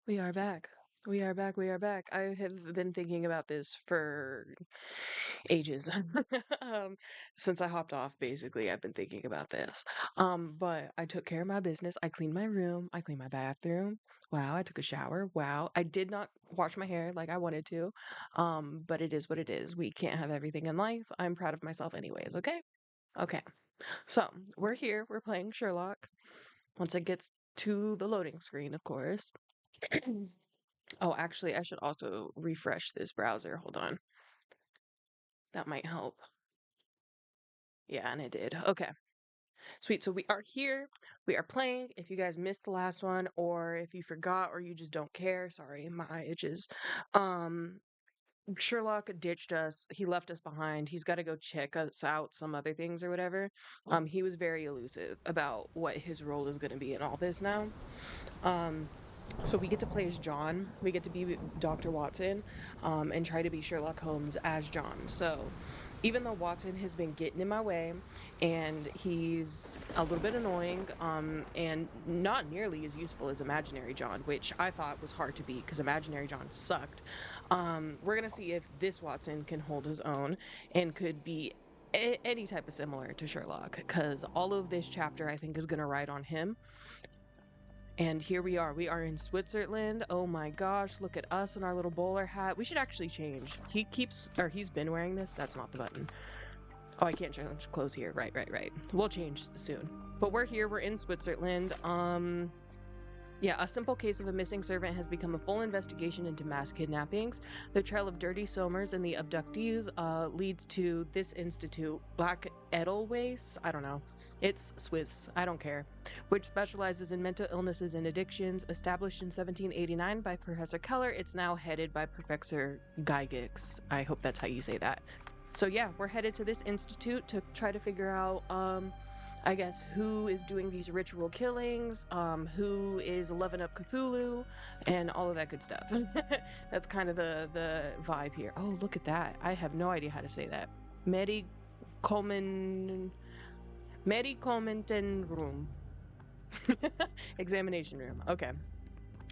We are back. We are back. We are back. I have been thinking about this for ages. um, since I hopped off, basically, I've been thinking about this. But I took care of my business. I cleaned my room. I cleaned my bathroom. Wow, I took a shower. Wow. I did not wash my hair like I wanted to. But it is what it is. We can't have everything in life. I'm proud of myself anyways, okay? Okay. So we're here. We're playing Sherlock. Once it gets to the loading screen, of course. Oh, actually, I should also refresh this browser. Hold on. That might help. Yeah, and it did. Okay. Sweet. So we are here. We are playing. If you guys missed the last one, or if you forgot, or you just don't care, sorry, my eye itches. Um, Sherlock ditched us. He left us behind. He's got to go check us out, some other things or whatever. He was very elusive about what his role is going to be in all this now. Um, So we get to play as John. We get to be Dr. Watson, and try to be Sherlock Holmes as John. So even though Watson has been getting in my way and he's a little bit annoying, and not nearly as useful as Imaginary John, which I thought was hard to beat because Imaginary John sucked, we're going to see if this Watson can hold his own and could be any type of similar to Sherlock, because all of this chapter I think is going to ride on him. And here we are. We are in Switzerland. Oh my gosh, look at us in our little bowler hat. We should actually change. He's been wearing this. That's not the button. Oh, I can't change clothes here. Right. We'll change soon. But we're here. We're in Switzerland. Yeah, a simple case of a missing servant has become a full investigation into mass kidnappings. The trail of Dirty Somers and the abductees leads to this institute, Black Edelweiss. I don't know. It's Swiss. I don't care. Which specializes in mental illnesses and addictions. Established in 1789 by Professor Keller, it's now headed by Professor Gygax. I hope that's how you say that. So yeah, we're headed to this institute to try to figure out I guess who is doing these ritual killings, who is loving up Cthulhu, and all of that good stuff. That's kind of the vibe here. Oh, look at that! I have no idea how to say that. Medicomen Medicomenton room. Examination room. Okay.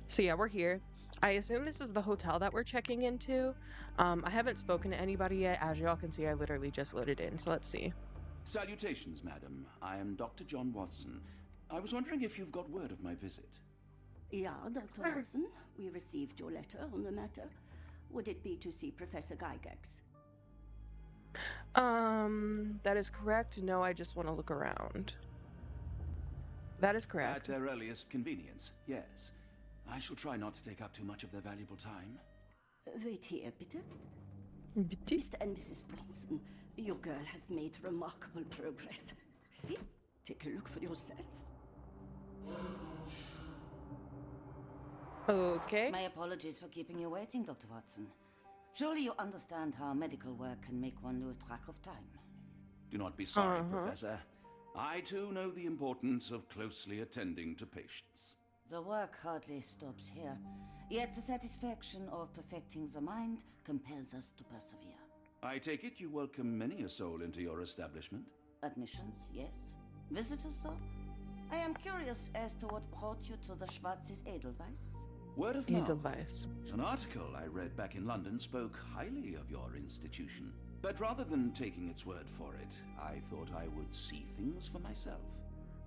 So yeah, we're here. I assume this is the hotel that we're checking into. I haven't spoken to anybody yet. As y'all can see, I literally just loaded in. So let's see. Salutations, madam. I am Dr. John Watson. I was wondering if you've got word of my visit. Yeah, Dr. Watson, we received your letter on the matter. Would it be to see Professor Gygax? That is correct. No, I just want to look around. That is correct. At their earliest convenience, yes. I shall try not to take up too much of their valuable time. Wait here, bitte. Bitte? Mr. and Mrs. Bronson, your girl has made remarkable progress. See? Take a look for yourself. Okay. My apologies for keeping you waiting, Dr. Watson. Surely you understand how medical work can make one lose track of time. Do not be sorry, Professor. I too know the importance of closely attending to patients. The work hardly stops here, yet the satisfaction of perfecting the mind compels us to persevere. I take it you welcome many a soul into your establishment? Admissions, yes. Visitors, though? I am curious as to what brought you to the Schwarzes Edelweiss. Word of mouth. Edelweiss. An article I read back in London spoke highly of your institution. But rather than taking its word for it, I thought I would see things for myself.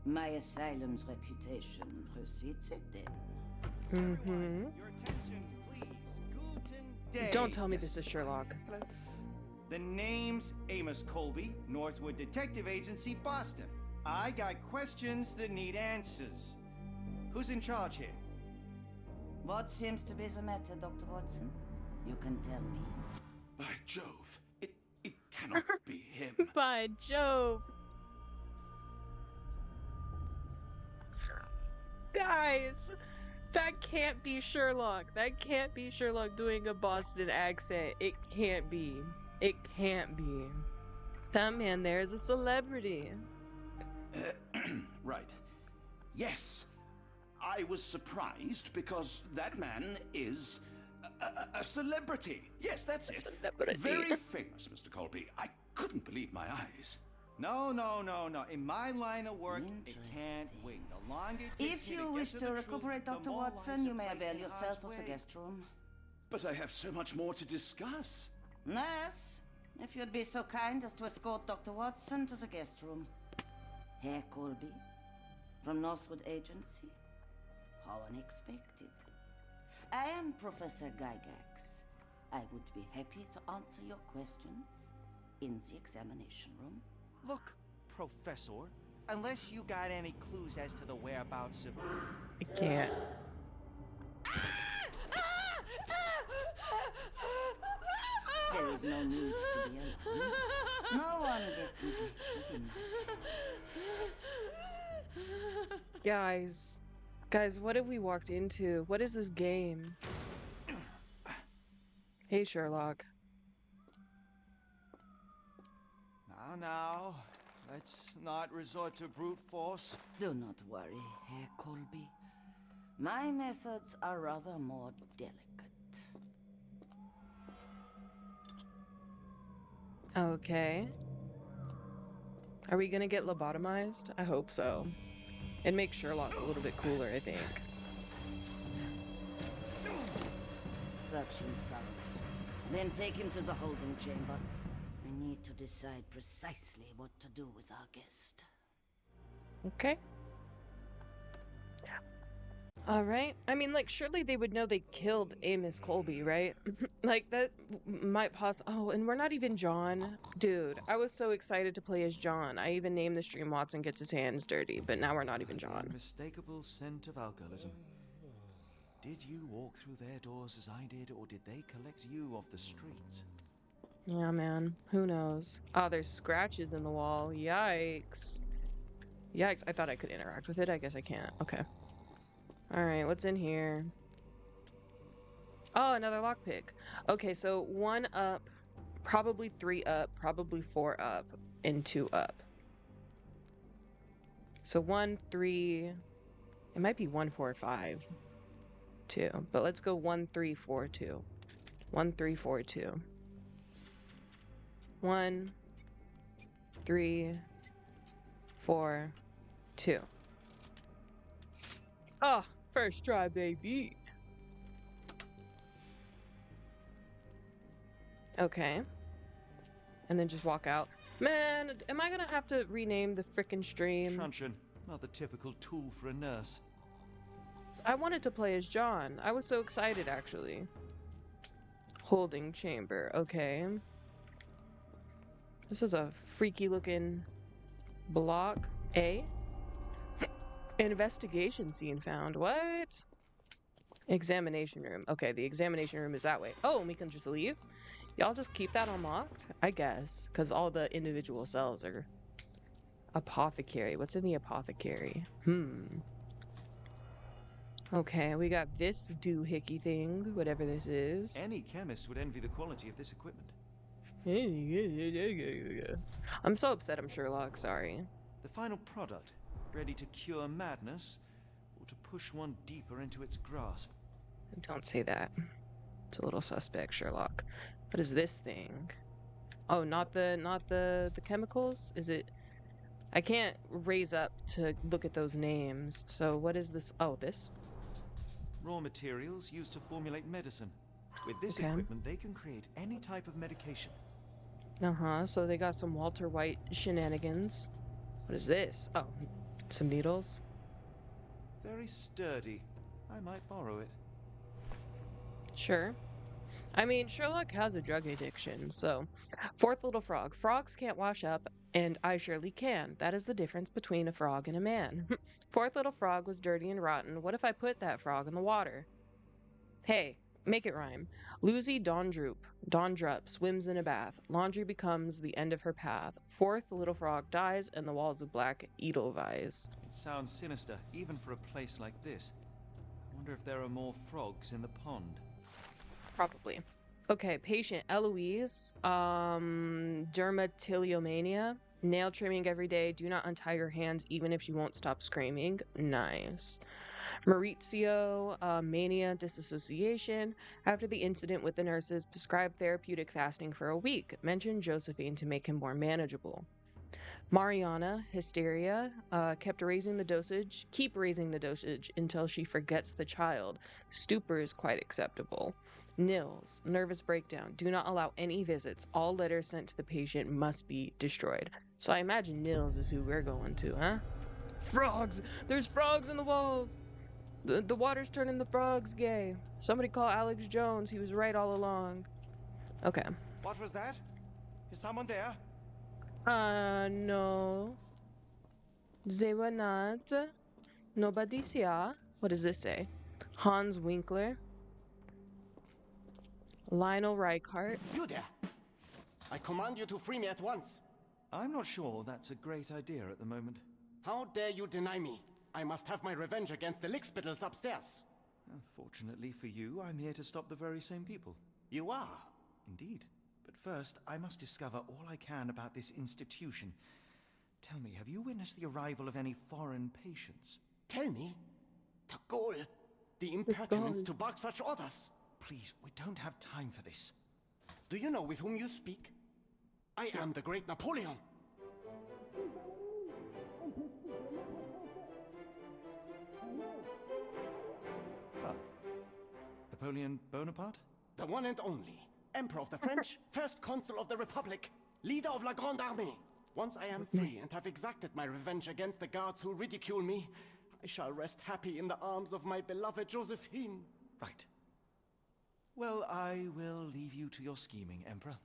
My asylum's reputation precedes it, then. Your attention, please. Guten day. Don't tell me this is Sherlock. Hello. The name's Amos Colby, Northwood Detective Agency, Boston. I got questions that need answers. Who's in charge here? What seems to be the matter, Dr. Watson? You can tell me. By Jove, it cannot be him. By Jove. Guys, that can't be Sherlock. That can't be Sherlock doing a Boston accent. It can't be. It can't be. That man there is a celebrity. Right. Yes. I was surprised because that man is a celebrity. Yes, that's it. Celebrity. Very famous, Mr. Colby. I couldn't believe my eyes. No, no, no, no. In my line of work, it can't Interesting. wait. The longer it takes If me you to wish get to the recuperate, truth, the Dr. more Watson, lives you are may placed avail in yourself harm's of the way. guest room. But I have so much more to discuss. Nurse, if you'd be so kind as to escort Dr. Watson to the guest room. Herr Colby, from Northwood Agency. How unexpected. I am Professor Gygax. I would be happy to answer your questions in the examination room. Look, Professor, unless you got any clues as to the whereabouts of... I can't. There is no need to be alarmed. No one gets neglected in my care. Guys, what have we walked into? What is this game? Hey, Sherlock. Now, let's not resort to brute force. Do not worry, Herr Colby. My methods are rather more delicate. Okay. Are we gonna get lobotomized? I hope so. It makes Sherlock a little bit cooler, I think. Search him thoroughly. Then take him to the holding chamber. I need to decide precisely what to do with our guest. Okay. Alright. I mean, like, surely they would know they killed Amos Colby, right? Like, that might oh, and we're not even John. Dude, I was so excited to play as John. I even named the stream Watson Gets His Hands Dirty, but now we're not even The John. unmistakable scent of alcoholism. Did you walk through their doors as I did, or did they collect you off the streets? Yeah, man. Who knows? Oh, there's scratches in the wall. Yikes. Yikes. I thought I could interact with it. I guess I can't. Okay. Alright, what's in here? Oh, another lockpick. Okay, so 1 up, probably 3 up, probably 4 up, and 2 up. So 1, 3... It might be 1, 4, 5. 2. But let's go 1, 3, 4, 2. 1, 3, 4, 2. 1, 3, 4, 2. Oh, first try, baby. Okay. And then just walk out. Man, am I gonna have to rename the frickin' stream? Truncheon, not the typical tool for a nurse. I wanted to play as John. I was so excited, actually. Holding chamber. Okay. This is a freaky looking block. A? Investigation scene found. What? Examination room. Okay, the examination room is that way. Oh, and we can just leave? Y'all just keep that unlocked? I guess. Because all the individual cells are... Apothecary. What's in the apothecary? Okay, we got this doohickey thing, whatever this is. Any chemist would envy the quality of this equipment. I'm so upset I'm Sherlock, sorry. The final product, ready to cure madness, or to push one deeper into its grasp. Don't say that. It's a little suspect, Sherlock. What is this thing? Oh, not the chemicals? Is it... I can't raise up to look at those names. So what is this? Oh, this? Raw materials used to formulate medicine. With this Okay. equipment, they can create any type of medication. Uh-huh, so they got some Walter White shenanigans. What is this? Oh, some needles? Very sturdy. I might borrow it. Sure. I mean, Sherlock has a drug addiction, so... Fourth little frog. Frogs can't wash up, and I surely can. That is the difference between a frog and a man. Fourth little frog was dirty and rotten. What if I put that frog in the water? Hey, make it rhyme. Lucy Dondrup swims in a bath. Laundry becomes the end of her path. Fourth little frog dies, and the walls of black edelweiss. It sounds sinister, even for a place like this. I wonder if there are more frogs in the pond. Probably. Okay, patient Eloise, dermatillomania, nail trimming every day, do not untie your hands even if she won't stop screaming. Nice. Maurizio, mania, disassociation. After the incident with the nurses, prescribed therapeutic fasting for a week. Mentioned Josephine to make him more manageable. Mariana, hysteria, keep raising the dosage until she forgets the child. Stupor is quite acceptable. Nils, nervous breakdown. Do not allow any visits. All letters sent to the patient must be destroyed. So I imagine Nils is who we're going to, huh? Frogs! There's frogs in the walls! The water's turning the frogs gay. Somebody call Alex Jones. He was right all along. Okay. What was that? Is someone there? No. They were not. Nobody's here. What does this say? Hans Winkler. Lionel Reichardt. You there! I command you to free me at once. I'm not sure that's a great idea at the moment. How dare you deny me? I must have my revenge against the lickspittles upstairs. Fortunately for you, I'm here to stop the very same people. You are? Indeed. But first, I must discover all I can about this institution. Tell me, have you witnessed the arrival of any foreign patients? Tell me. The goal. The impertinence to bark such orders. Please, we don't have time for this. Do you know with whom you speak? I am the great Napoleon. Huh. Napoleon Bonaparte? The one and only. Emperor of the French, first consul of the Republic, leader of La Grande Armée. Once I am free and have exacted my revenge against the guards who ridicule me, I shall rest happy in the arms of my beloved Josephine. Right. Well, I will leave you to your scheming, Emperor.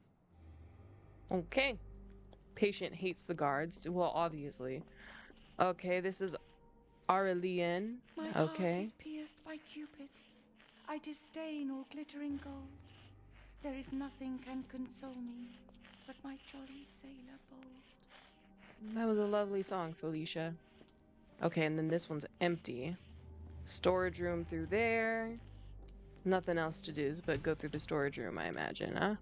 Okay. Patient hates the guards. Well, obviously. Okay, this is Aurelian. My Okay. heart is pierced by Cupid. I disdain all glittering gold. There is nothing can console me but my jolly sailor bold. That was a lovely song, Felicia. Okay, and then this one's empty. Storage room through there. Nothing else to do but go through the storage room, I imagine, huh?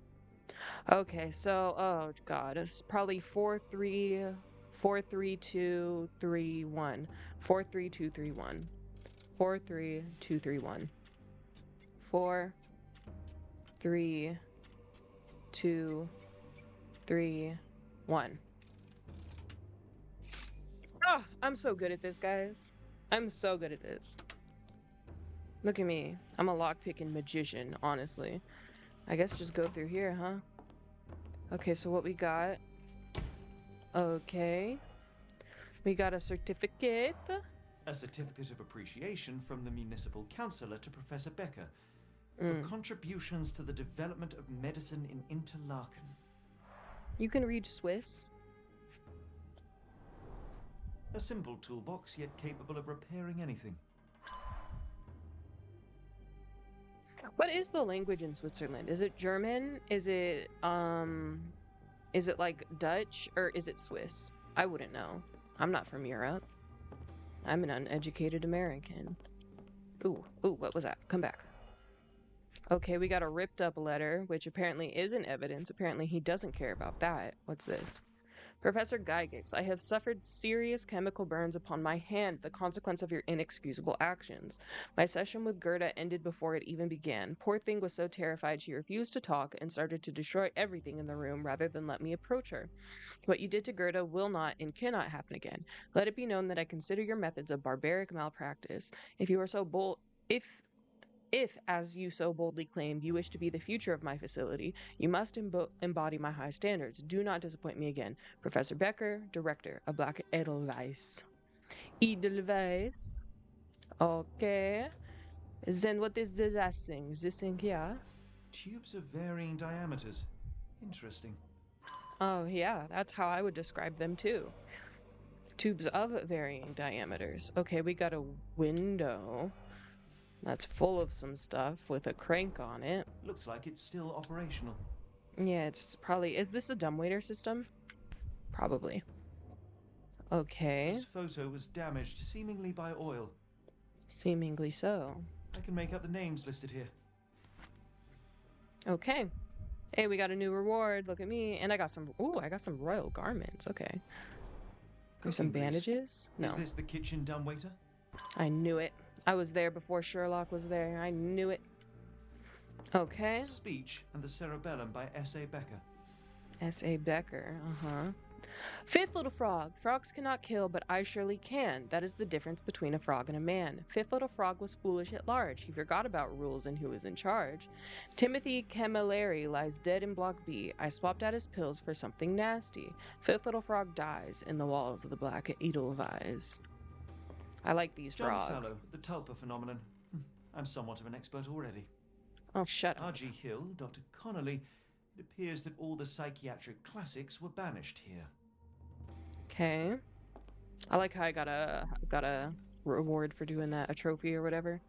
Okay, so, oh god, it's probably 43231. 43231. 43231. 4 3 2 3 1. Oh, I'm so good at this, guys. I'm so good at this. Look at me. I'm a lockpicking magician, honestly. I guess just go through here, huh? Okay, so what we got? Okay. We got a certificate. A certificate of appreciation from the municipal councillor to Professor Becker for contributions to the development of medicine in Interlaken. You can read Swiss. A simple toolbox, yet capable of repairing anything. What is the language in Switzerland? Is it German? Is it like Dutch or is it Swiss? I wouldn't know. I'm not from Europe. I'm an uneducated American. Ooh, what was that? Come back. Okay, we got a ripped up letter, which apparently isn't evidence. Apparently he doesn't care about that. What's this? Professor Gygax, I have suffered serious chemical burns upon my hand, the consequence of your inexcusable actions. My session with Gerda ended before it even began. Poor thing was so terrified she refused to talk and started to destroy everything in the room rather than let me approach her. What you did to Gerda will not and cannot happen again. Let it be known that I consider your methods a barbaric malpractice. If you are so bold, if, as you so boldly claim, you wish to be the future of my facility, you must embody my high standards. Do not disappoint me again. Professor Becker, Director of Black Edelweiss. Edelweiss. Okay. Then what is this thing? This thing here? Tubes of varying diameters. Interesting. Oh, yeah. That's how I would describe them, too. Tubes of varying diameters. Okay, we got a window. That's full of some stuff with a crank on it. Looks like it's still operational. Yeah, it's probably... Is this a dumbwaiter system? Probably. Okay. This photo was damaged, seemingly by oil. Seemingly so. I can make out the names listed here. Okay. Hey, we got a new reward. Look at me. And I got some... Ooh, I got some royal garments. Okay. There's some Cooking grease. bandages? No. Is this the kitchen dumbwaiter? I knew it. I was there before Sherlock was there. I knew it. Okay. Speech and the Cerebellum by S.A. Becker. S.A. Becker. Uh-huh. Fifth little frog. Frogs cannot kill, but I surely can. That is the difference between a frog and a man. Fifth little frog was foolish at large. He forgot about rules and who was in charge. Timothy Camilleri lies dead in Block B. I swapped out his pills for something nasty. Fifth little frog dies in the walls of the Black Edelweiss. I like these John frogs. Sallow, the tulpa phenomenon. I'm somewhat of an expert already. Oh, shut up. R.G. Hill, Dr. Connolly. It appears that all the psychiatric classics were banished here. Okay. I like how I got a reward for doing that, a trophy or whatever.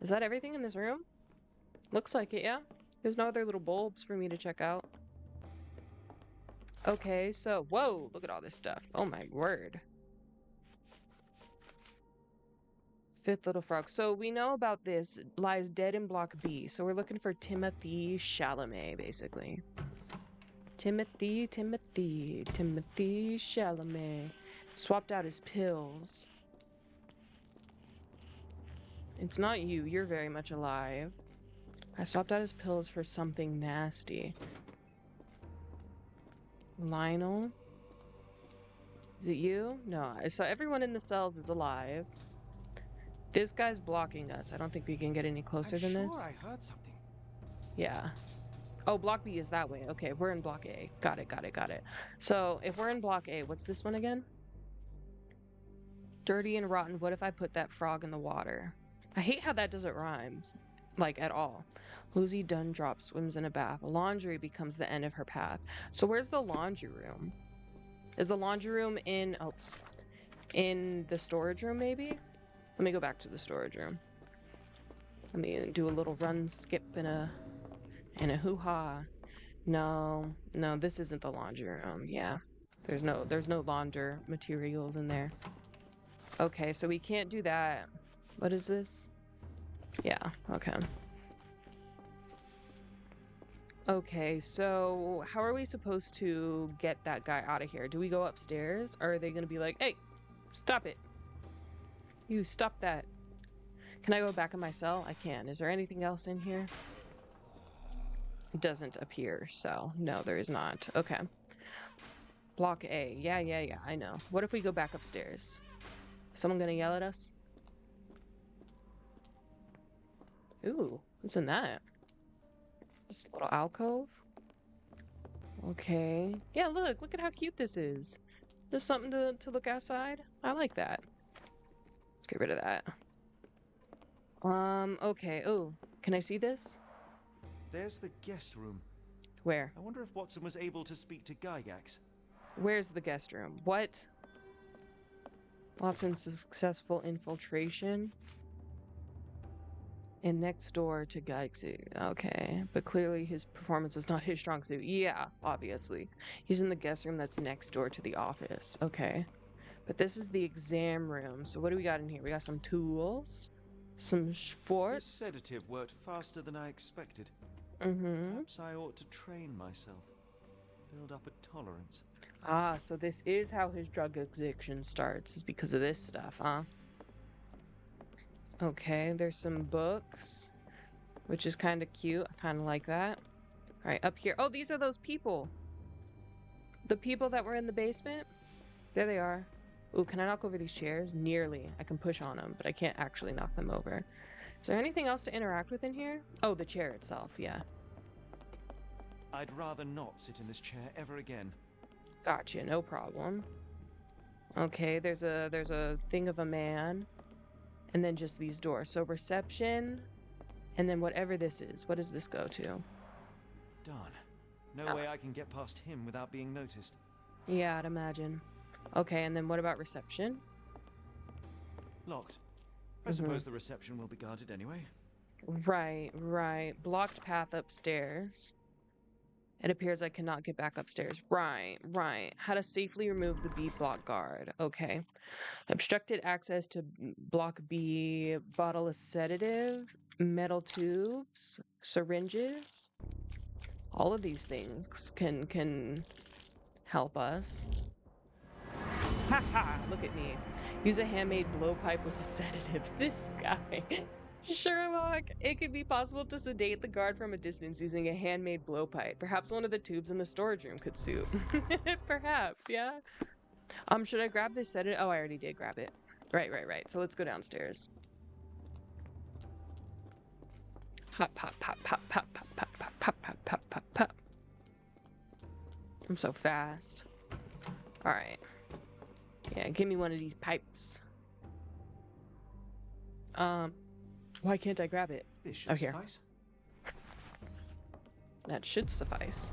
Is that everything in this room? Looks like it, yeah. There's no other little bulbs for me to check out. Okay, so, whoa, look at all this stuff. Oh my word. Fifth little frog. So we know about this. Lies dead in Block B. So we're looking for Timothy Chalamet, basically. Timothy Chalamet. Swapped out his pills. It's not you. You're very much alive. I swapped out his pills for something nasty. Lionel? Is it you? No. So everyone in the cells is alive. This guy's blocking us. I don't think we can get any closer than this. I heard something. Yeah. Oh, Block B is that way. Okay, we're in Block A. Got it. So, if we're in Block A, what's this one again? Dirty and rotten. What if I put that frog in the water? I hate how that doesn't rhyme. Like, at all. Lucy Dundrop swims in a bath. Laundry becomes the end of her path. So, where's the laundry room? Is the laundry room in... Oh, in the storage room, maybe? Let me go back to the storage room. Let me do a little run, skip, and a hoo-ha. No, this isn't the laundry room. Yeah, there's no launder materials in there. Okay, so we can't do that. What is this? Yeah, okay. Okay, so how are we supposed to get that guy out of here? Do we go upstairs? Or are they gonna be like, hey, stop it. You stop that. Can I go back in my cell? I can. Is there anything else in here? It doesn't appear, so no, there is not. Okay. Block A. Yeah, I know. What if we go back upstairs? Someone gonna yell at us? Ooh, what's in that? Just a little alcove? Okay. Yeah, look at how cute this is. Just something to look outside. I like that. Let's get rid of that. Okay. Oh, can I see this? There's the guest room. Where? I wonder if Watson was able to speak to Gygax. Where's the guest room? What? Watson's successful infiltration. And next door to Gygax. Okay. But clearly his performance is not his strong suit. Yeah, obviously. He's in the guest room that's next door to the office. Okay. But this is the exam room. So what do we got in here? We got some tools. Some This Schwartz. sedative worked faster than I expected. Mm-hmm. Perhaps I ought to train myself. Build up a tolerance. Ah, so this is how his drug addiction starts, is because of this stuff, huh? Okay, there's some books, which is kind of cute. I kind of like that. All right, up here. Oh, these are those people. The people that were in the basement. There they are. Ooh, can I knock over these chairs? Nearly. I can push on them, but I can't actually knock them over. Is there anything else to interact with in here? Oh, the chair itself, yeah. I'd rather not sit in this chair ever again. Gotcha, no problem. Okay, there's a thing of a man. And then just these doors. So reception, and then whatever this is. What does this go to? Darn. No way I can get past him without being noticed. Yeah, I'd imagine. Okay, and then what about reception? Locked. I suppose the reception will be guarded anyway. Right. Blocked path upstairs. It appears I cannot get back upstairs. Right. How to safely remove the B block guard. Okay. Obstructed access to block B, bottle of sedative, metal tubes, syringes. All of these things can help us. Haha, look at me. Use a handmade blowpipe with a sedative. This guy. Sherlock, it could be possible to sedate the guard from a distance using a handmade blowpipe. Perhaps one of the tubes in the storage room could suit. Perhaps, yeah. Should I grab this sedative? Oh, I already did grab it. Right. So let's go downstairs. Pop, pop, pop, pop, pop, pop, pop, pop, pop, pop, pop, pop, pop. I'm so fast. All right. Yeah, give me one of these pipes. Why can't I grab it? This should suffice. That should suffice.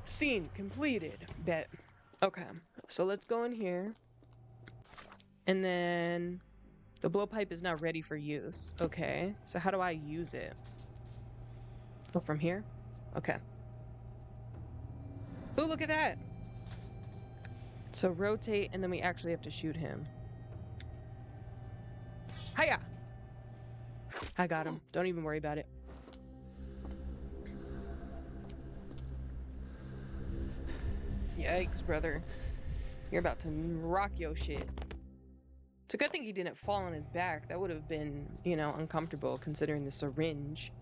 Scene completed. Bet. Okay, so let's go in here. And then the blowpipe is now ready for use. Okay, so how do I use it? Oh, from here? Okay. Oh, look at that! So rotate, and then we actually have to shoot him. Hiya! I got him. Don't even worry about it. Yikes, brother. You're about to rock your shit. It's a good thing he didn't fall on his back. That would have been, you know, uncomfortable considering the syringe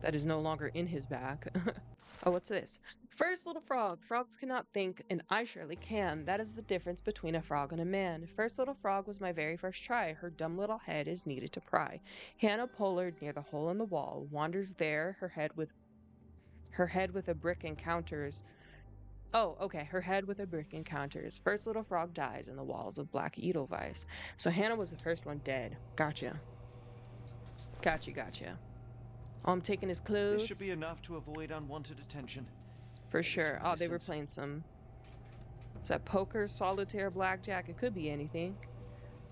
that is no longer in his back. Oh, what's this? First little frog. Frogs cannot think, and I surely can. That is the difference between a frog and a man. First little frog was my very first try. Her dumb little head is needed to pry. Hannah Pollard near the hole in the wall wanders there, her head with a brick encounters. Oh, okay. Her head with a brick encounters. First little frog dies in the walls of black Edelweiss. So Hannah was the first one dead. Gotcha. Gotcha. Oh, I'm taking his clothes. This should be enough to avoid unwanted attention. For sure. Oh, they were playing some... Is that poker, solitaire, blackjack? It could be anything.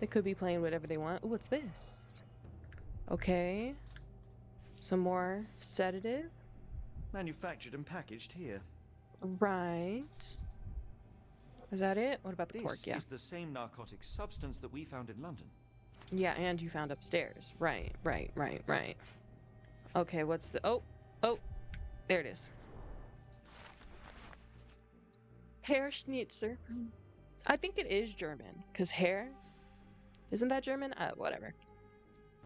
They could be playing whatever they want. Ooh, what's this? Okay. Some more sedative. Manufactured and packaged here. Right. Is that it? What about the cork? Yeah. This is the same narcotic substance that we found in London. Yeah, and you found upstairs. Right. Okay, what's the... Oh, there it is. Herr Schnitzer. I think it is German, because Herr... Isn't that German? Whatever.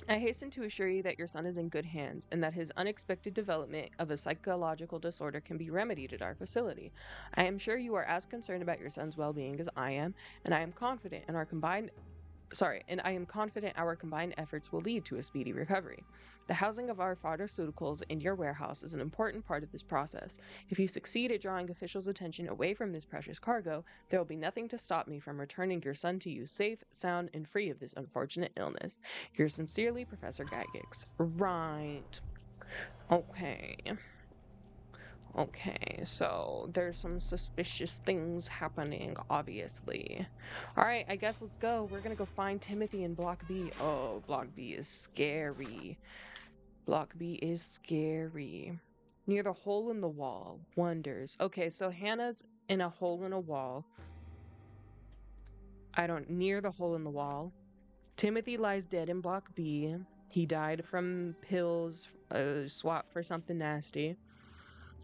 I hasten to assure you that your son is in good hands, and that his unexpected development of a psychological disorder can be remedied at our facility. I am sure you are as concerned about your son's well-being as I am, and I am confident our combined efforts will lead to a speedy recovery. The housing of our pharmaceuticals in your warehouse is an important part of this process. If you succeed at drawing officials' attention away from this precious cargo, there will be nothing to stop me from returning your son to you safe, sound, and free of this unfortunate illness. Yours sincerely, Professor Gygax. Right. Okay, so there's some suspicious things happening, obviously. Alright, I guess let's go. We're gonna go find Timothy in Block B. Oh, Block B is scary. Near the hole in the wall. Wonders. Okay, so Hannah's in a hole in a wall. Near the hole in the wall. Timothy lies dead in Block B. He died from pills, swapped for something nasty.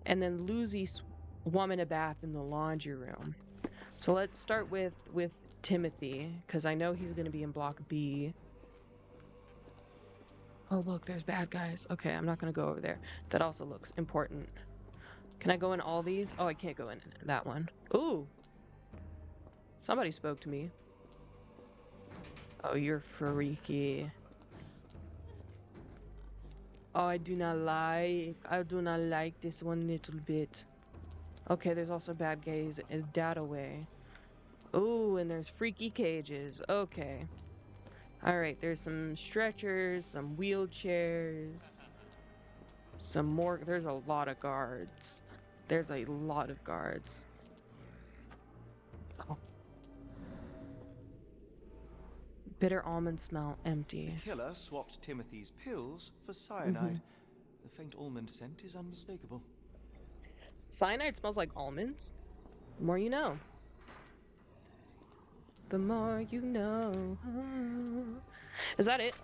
And then Lucy swam in a bath in the laundry room. So let's start with Timothy, because I know he's going to be in Block B. Oh, look, there's bad guys. Okay, I'm not going to go over there. That also looks important. Can I go in all these? Oh, I can't go in that one. Ooh. Somebody spoke to me. Oh, you're freaky. Oh, I do not like this one little bit. Okay, there's also bad guys that away. Ooh, and there's freaky cages. Okay. Alright, there's some stretchers, some wheelchairs. Some more. There's a lot of guards. Oh. Bitter almond smell, empty. The killer swapped Timothy's pills for cyanide. The faint almond scent is unmistakable. Cyanide smells like almonds? The more you know. The more you know. Is that it?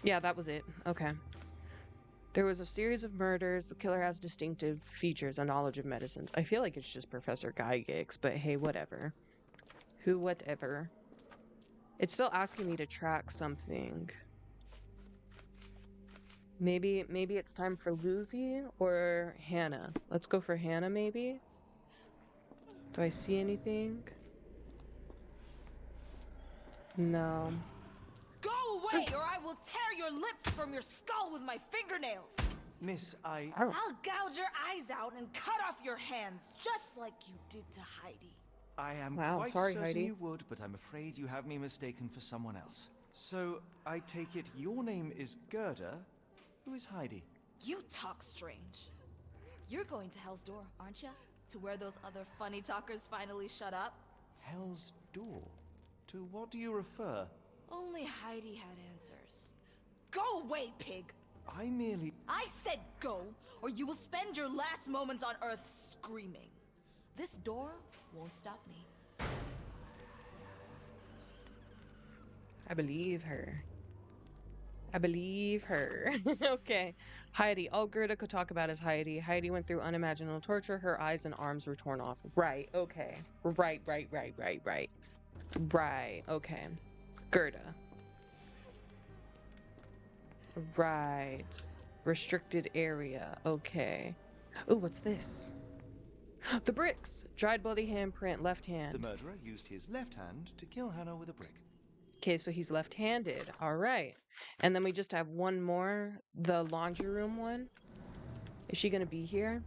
Yeah, that was it. Okay. There was a series of murders. The killer has distinctive features and knowledge of medicines. I feel like it's just Professor Gygax, but hey, whatever. Whatever. It's still asking me to track something. Maybe it's time for Lucy or Hannah. Let's go for Hannah, maybe. Do I see anything? No. Go away, or I will tear your lips from your skull with my fingernails! Miss, I... Oh. I'll gouge your eyes out and cut off your hands, just like you did to Heidi. I am Wow, quite sorry, certain Heidi. you would, but I'm afraid you have me mistaken for someone else. So, I take it your name is Gerda? Who is Heidi? You talk strange. You're going to Hell's Door, aren't ya? To where those other funny talkers finally shut up? Hell's Door? To what do you refer? Only Heidi had answers. Go away, pig! I merely... I said go, or you will spend your last moments on Earth screaming. This door won't stop me. I believe her. I believe her. Okay. Heidi. All Gerda could talk about is Heidi. Heidi went through unimaginable torture. Her eyes and arms were torn off. Right. Okay. Right. Right. Okay. Gerda. Right. Restricted area. Okay. Ooh, what's this? The bricks! Dried bloody handprint, left hand. The murderer used his left hand to kill Hannah with a brick. Okay, so he's left-handed. All right. And then we just have one more, the laundry room one. Is she gonna be here?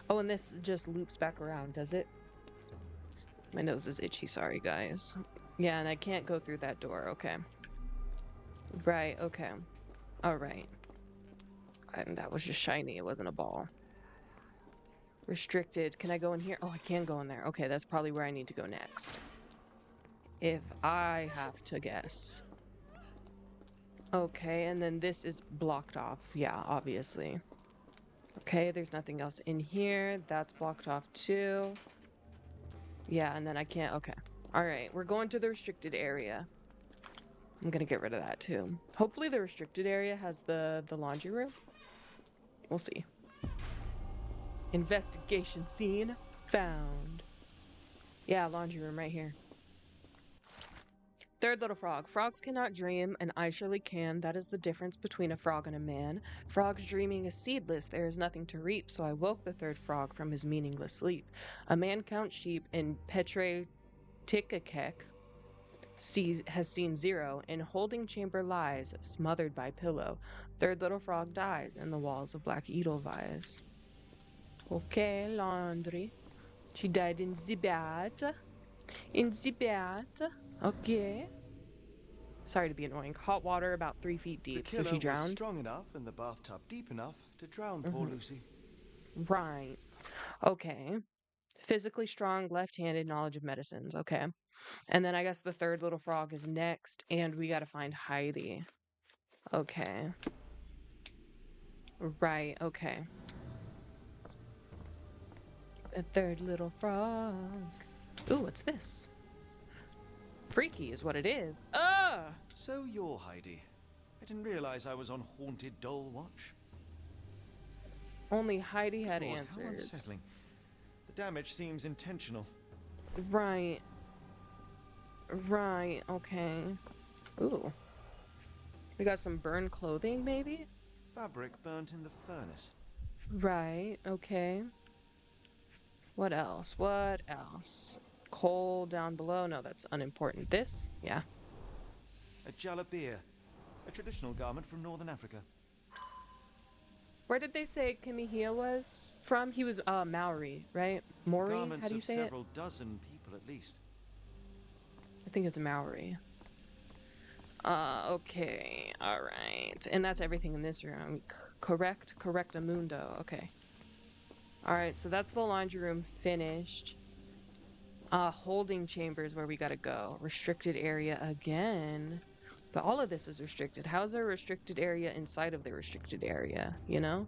Oh, and this just loops back around, does it? My nose is itchy, sorry guys. Yeah, and I can't go through that door, okay. Right, okay. All right. And that was just shiny, it wasn't a ball. Restricted, can I go in here? Oh, I can go in there. Okay, that's probably where I need to go next. If I have to guess. Okay, and then this is blocked off. Yeah, obviously. Okay, there's nothing else in here. That's blocked off too. Yeah, and then I can't. Okay. All right, we're going to the restricted area. I'm gonna get rid of that too. Hopefully the restricted area has the laundry room. We'll see. Investigation scene found. Yeah, laundry room right here. Third little frog. Frogs cannot dream, and I surely can. That is the difference between a frog and a man. Frogs dreaming is seedless. There is nothing to reap, so I woke the third frog from his meaningless sleep. A man counts sheep in Petre Tikakek has seen zero. In holding chamber lies, smothered by pillow. Third little frog dies in the walls of Black Edelweiss. Okay, laundry. She died in the bath. In the bath. Okay. Sorry to be annoying. Hot water about 3 feet The deep, so killer she was drowned. strong enough and the bathtub deep enough to drown poor Lucy. Right. Okay. Physically strong, left-handed, knowledge of medicines. Okay. And then I guess the third little frog is next, and we gotta find Heidi. Okay. Right, okay. The third little frog. Ooh, what's this? Freaky is what it is. Ah! So you're Heidi. I didn't realize I was on haunted doll watch. Only Heidi had God, how answers. unsettling. The damage seems intentional. Right. Right, okay. Ooh. We got some burned clothing, maybe? Fabric burnt in the furnace. Right, okay. What else? What else? Coal down below? No, that's unimportant. This? Yeah. A jalabia, a traditional garment from northern Africa. Where did they say Kimihia was from? He was Maori, right? Maori? How Garments do you of say it? several dozen people at least. I think it's Maori. Okay. All right. And that's everything in this room. Correct? Correctamundo. Okay. All right, so that's the laundry room finished. Holding chambers where we gotta go. Restricted area again. But all of this is restricted. How's there a restricted area inside of the restricted area, you know?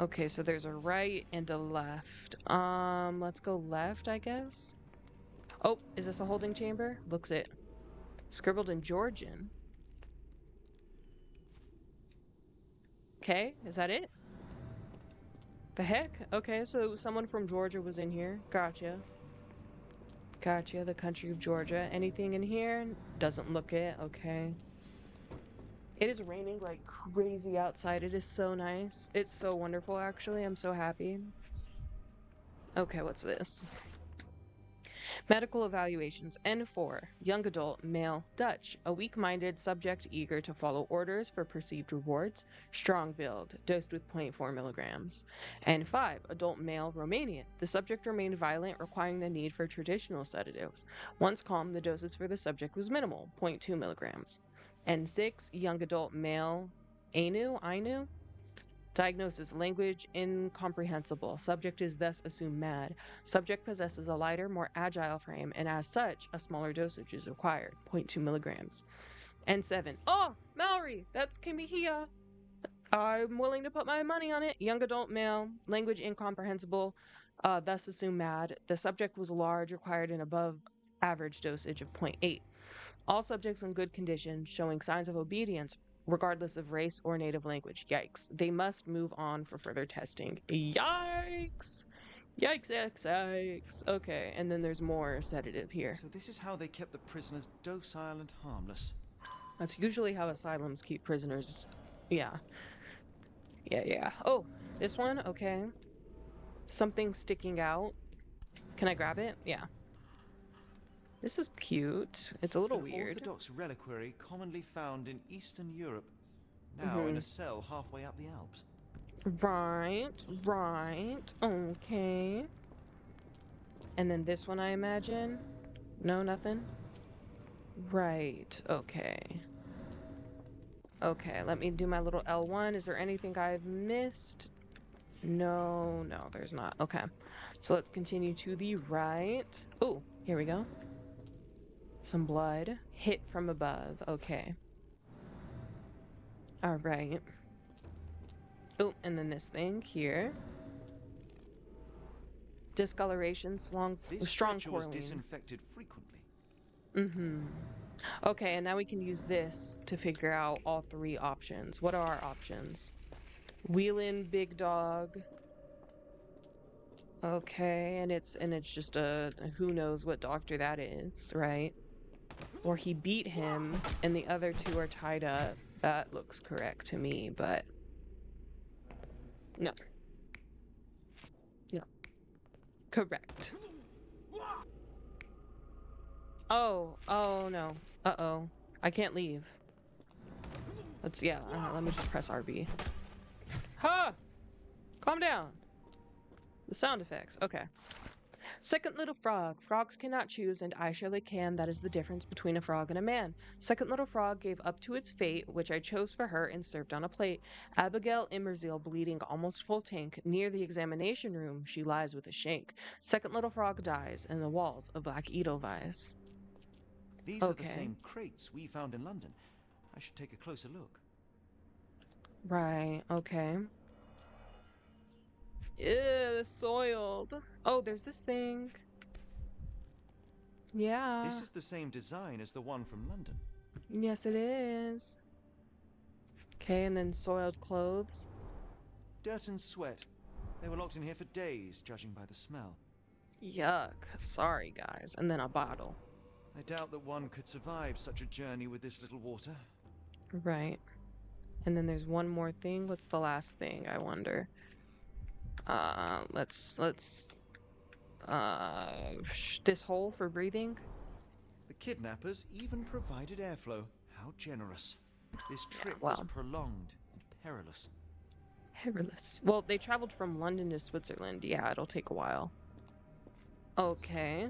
Okay, so there's a right and a left. Let's go left, I guess. Oh, is this a holding chamber? Looks it. Scribbled in Georgian. Okay, is that it? The heck? Okay, so someone from Georgia was in here. Gotcha. Gotcha, the country of Georgia. Anything in here? Doesn't look it. Okay. It is raining like crazy outside. It is so nice. It's so wonderful, actually. I'm so happy. Okay, what's this? Medical evaluations. N4. Young adult, male, Dutch. A weak-minded subject eager to follow orders for perceived rewards. Strong build. Dosed with 0.4 milligrams. N5. Adult male, Romanian. The subject remained violent, requiring the need for traditional sedatives. Once calm, the doses for the subject was minimal, 0.2 milligrams. N6. Young adult male, Ainu. Diagnosis: language incomprehensible. Subject is thus assumed mad. Subject possesses a lighter, more agile frame, and as such, a smaller dosage is required, 0.2 milligrams. N7. Oh, Mallory! That's Kimihia! I'm willing to put my money on it. Young adult male, language incomprehensible, thus assumed mad. The subject was large, required an above average dosage of 0.8. All subjects in good condition, showing signs of obedience, regardless of race or native language. Yikes. They must move on for further testing. Yikes. Yikes, yikes, yikes. Okay, and then there's more sedative here. So this is how they kept the prisoners docile and harmless. That's usually how asylums keep prisoners. Yeah. Yeah. Oh, this one? Okay. Something sticking out. Can I grab it? Yeah. This is cute. It's a little An weird. Orthodox reliquary commonly found in Eastern Europe, now in a cell halfway up the Alps. Right. Okay. And then this one, I imagine? No, nothing? Right. Okay. Okay, let me do my little L1. Is there anything I've missed? No, there's not. Okay. So let's continue to the right. Oh, here we go. Some blood. Hit from above. Okay. All right. Oh, and then this thing here. Discoloration, strong This stretcher was correlation. disinfected frequently. Okay, and now we can use this to figure out all three options. What are our options? Wheel in big dog. Okay, and it's just a who knows what doctor that is, right? Or he beat him and the other two are tied up. That looks correct to me, but no. No. Correct. Oh no. Uh-oh. I can't leave. Let me just press RB. Ha! Calm down. The sound effects. Okay. Second little frog. Frogs cannot choose, and I surely can. That is the difference between a frog and a man. Second little frog gave up to its fate, which I chose for her and served on a plate. Abigail Immerzeel, bleeding almost full tank. Near the examination room, she lies with a shank. Second little frog dies, and the walls of Black Edelweiss. These are the same crates we found in London. I should take a closer look. Right, okay. Ew, soiled. Oh, there's this thing. Yeah. This is the same design as the one from London. Yes, it is. Okay, and then soiled clothes. Dirt and sweat. They were locked in here for days, judging by the smell. Yuck. Sorry, guys. And then a bottle. I doubt that one could survive such a journey with this little water. Right. And then there's one more thing. What's the last thing, I wonder? This hole for breathing? The kidnappers even provided airflow. How generous. This trip well. was prolonged and perilous. Perilous. Well, they traveled from London to Switzerland. Yeah, it'll take a while. Okay.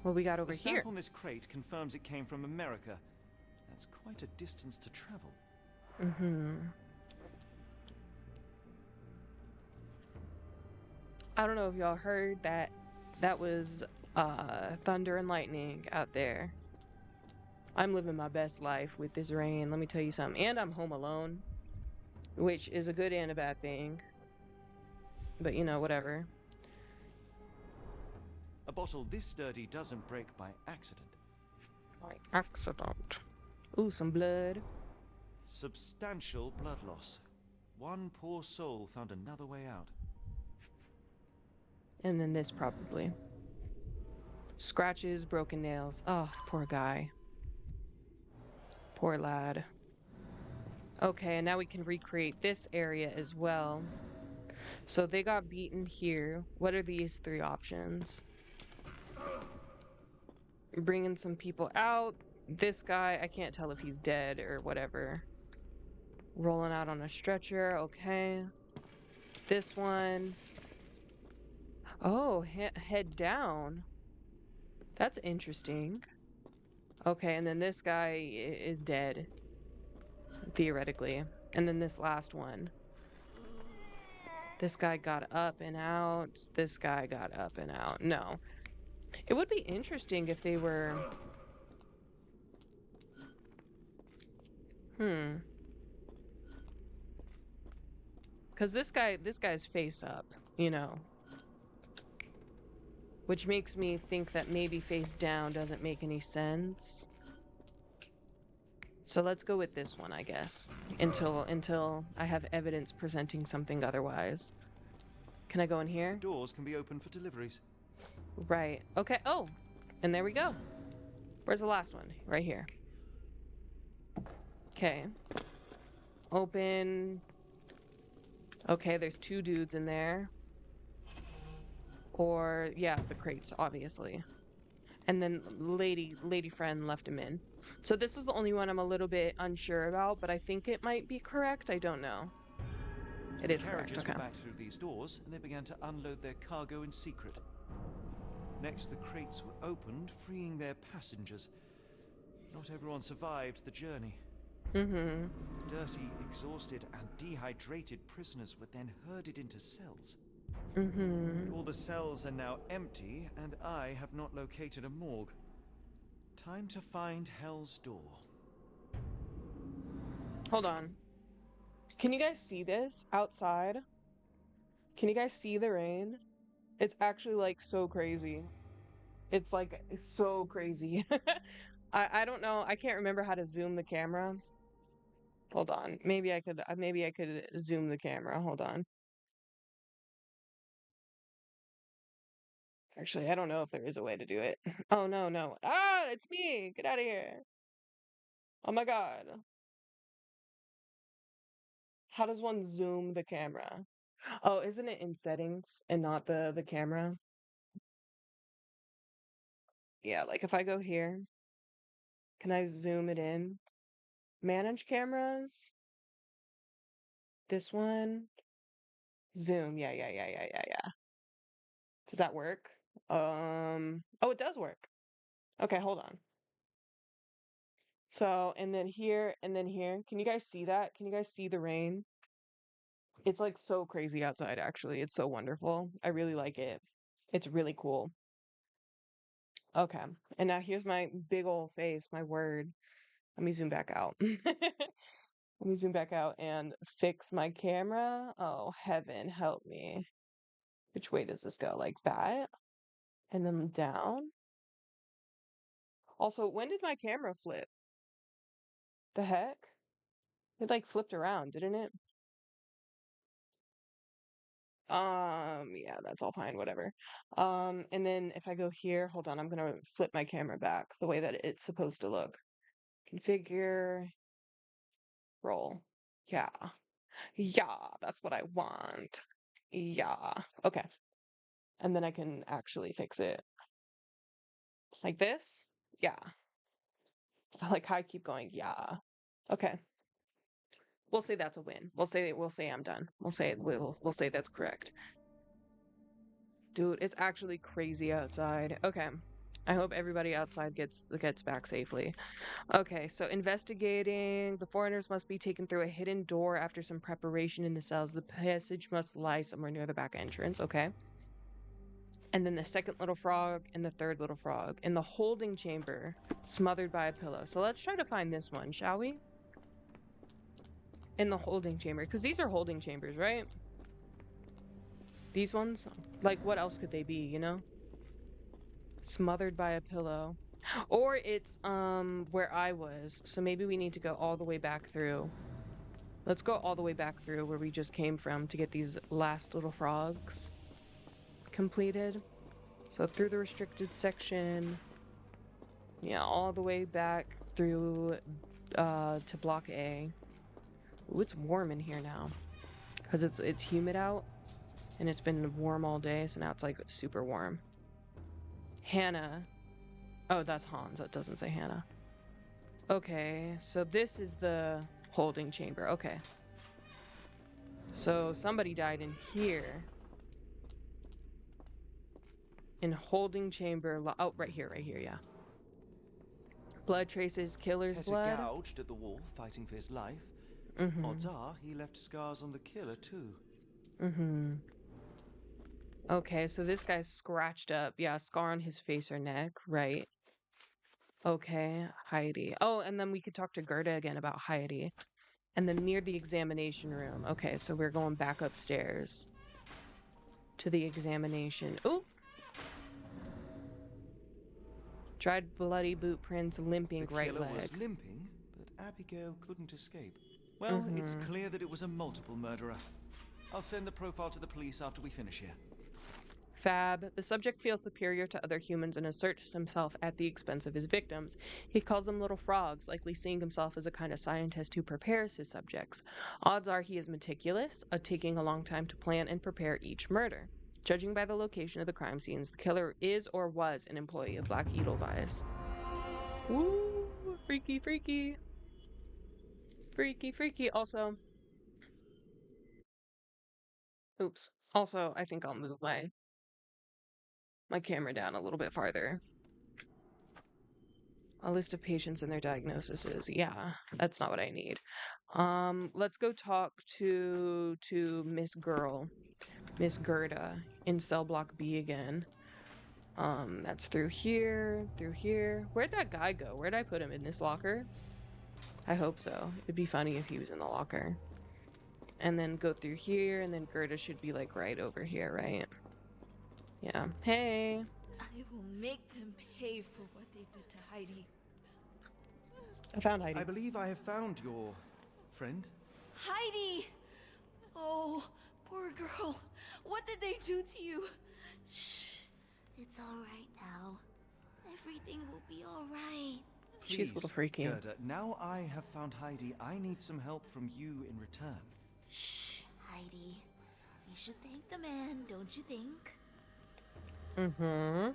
What we got over the stamp here? on this crate confirms it came from America. That's quite a distance to travel. I don't know if y'all heard that. That was thunder and lightning out there. I'm living my best life with this rain, let me tell you something. And I'm home alone, which is a good and a bad thing. But you know, whatever. A bottle this sturdy doesn't break by accident. By accident. Ooh, some blood. Substantial blood loss. One poor soul found another way out. And then this probably. Scratches, broken nails. Oh, poor guy. Poor lad. Okay, and now we can recreate this area as well. So they got beaten here. What are these three options? Bringing some people out. This guy, I can't tell if he's dead or whatever. Rolling out on a stretcher. Okay. This one. Oh, head down. That's interesting. Okay, and then this guy is dead, theoretically. And then this last one. This guy got up and out. This guy got up and out. No. It would be interesting if they were... Because this guy's face up, you know. Which makes me think that maybe face down doesn't make any sense. So let's go with this one, I guess. Until I have evidence presenting something otherwise. Can I go in here? Doors can be opened for deliveries. Right. Okay. Oh, and there we go. Where's the last one? Right here. Okay. Open. Okay, there's two dudes in there. Or, yeah, the crates, obviously. And then lady friend left him in. So this is the only one I'm a little bit unsure about, but I think it might be correct. I don't know. It is correct. Carriages Okay. were back through these doors, and they began to unload their cargo in secret. Next, the crates were opened, freeing their passengers. Not everyone survived the journey. Mm-hmm. The dirty, exhausted, and dehydrated prisoners were then herded into cells. Mm-hmm. All the cells are now empty, and I have not located a morgue. Time to find Hell's Door. Hold on. Can you guys see this outside? Can you guys see the rain? It's actually like so crazy. It's like so crazy. I don't know. I can't remember how to zoom the camera. Hold on. Maybe I could zoom the camera. Hold on. Actually, I don't know if there is a way to do it. Oh no, no. Ah, it's me. Get out of here. Oh my God. How does one zoom the camera? Oh, isn't it in settings and not the camera? Yeah, like if I go here, can I zoom it in? Manage cameras? This one? Zoom. Yeah. Does that work? Oh, it does work. Okay, hold on. So, and then here, and then here. Can you guys see that? Can you guys see the rain? It's like so crazy outside, actually. It's so wonderful. I really like it. It's really cool. Okay. And now here's my big old face, my word. Let me zoom back out. Let me zoom back out and fix my camera. Oh, heaven help me. Which way does this go? Like that? And then down? Also, when did my camera flip? The heck? It like flipped around, didn't it? Yeah, that's all fine, whatever. And then if I go here, hold on, I'm gonna flip my camera back the way that it's supposed to look. Configure, roll. Yeah. Yeah, that's what I want. Yeah. Okay. And then I can actually fix it. Like this? Yeah. I like how I keep going, yeah. Okay. We'll say that's a win. We'll say I'm done. We'll say that's correct. Dude, it's actually crazy outside. Okay. I hope everybody outside gets back safely. Okay, so investigating. The foreigners must be taken through a hidden door after some preparation in the cells. The passage must lie somewhere near the back entrance. Okay. And then the second little frog and the third little frog in the holding chamber, smothered by a pillow. So let's try to find this one, shall we? In the holding chamber, because these are holding chambers, right? These ones? Like, what else could they be, you know? Smothered by a pillow. Or it's, where I was. So maybe we need to go all the way back through. Let's go all the way back through where we just came from to get these last little frogs completed. So through the restricted section. Yeah, all the way back through to block A. Ooh, it's warm in here now. Because it's humid out. And it's been warm all day, so now it's like super warm. Hannah. Oh, that's Hans. That doesn't say Hannah. Okay, so this is the holding chamber. Okay. So somebody died in here. In holding chamber. Oh, right here, yeah. Blood traces, killer's Petter blood. gouged at the wall, fighting for his life. Mm-hmm. Odds are he left scars on the killer too. Mm-hmm. Okay, so this guy's scratched up. Yeah, scar on his face or neck, right? Okay, Heidi. Oh, and then we could talk to Gerda again about Heidi. And then near the examination room. Okay, so we're going back upstairs to the examination. Oh! Dried bloody boot prints, limping The right killer leg. was limping, but Abigail couldn't escape. Well, it's clear that it was a multiple murderer. I'll send the profile to the police after we finish here. Fab. The subject feels superior to other humans and asserts himself at the expense of his victims. He calls them little frogs, likely seeing himself as a kind of scientist who prepares his subjects. Odds are he is meticulous, taking a long time to plan and prepare each murder. Judging by the location of the crime scenes, the killer is or was an employee of Black Edelweiss. Woo! Freaky, freaky. Freaky, freaky. Also, oops. Also, I think I'll move my camera down a little bit farther. A list of patients and their diagnoses. Yeah, that's not what I need. Let's go talk to Miss Gerda in cell block B again. That's through here, through here. Where'd that guy go? Where'd I put him? In this locker? I hope so. It'd be funny if he was in the locker. And then go through here, and then Gerda should be like right over here, right? Yeah. Hey. I will make them pay for what they did to Heidi. I found Heidi. I believe I have found your friend. Heidi! Oh, poor girl. What did they do to you? Shh. It's all right now. Everything will be all right. She's a little freaky. Gerda, now I have found Heidi, I need some help from you in return. Shh, Heidi. You should thank the man, don't you think? Mm-hmm.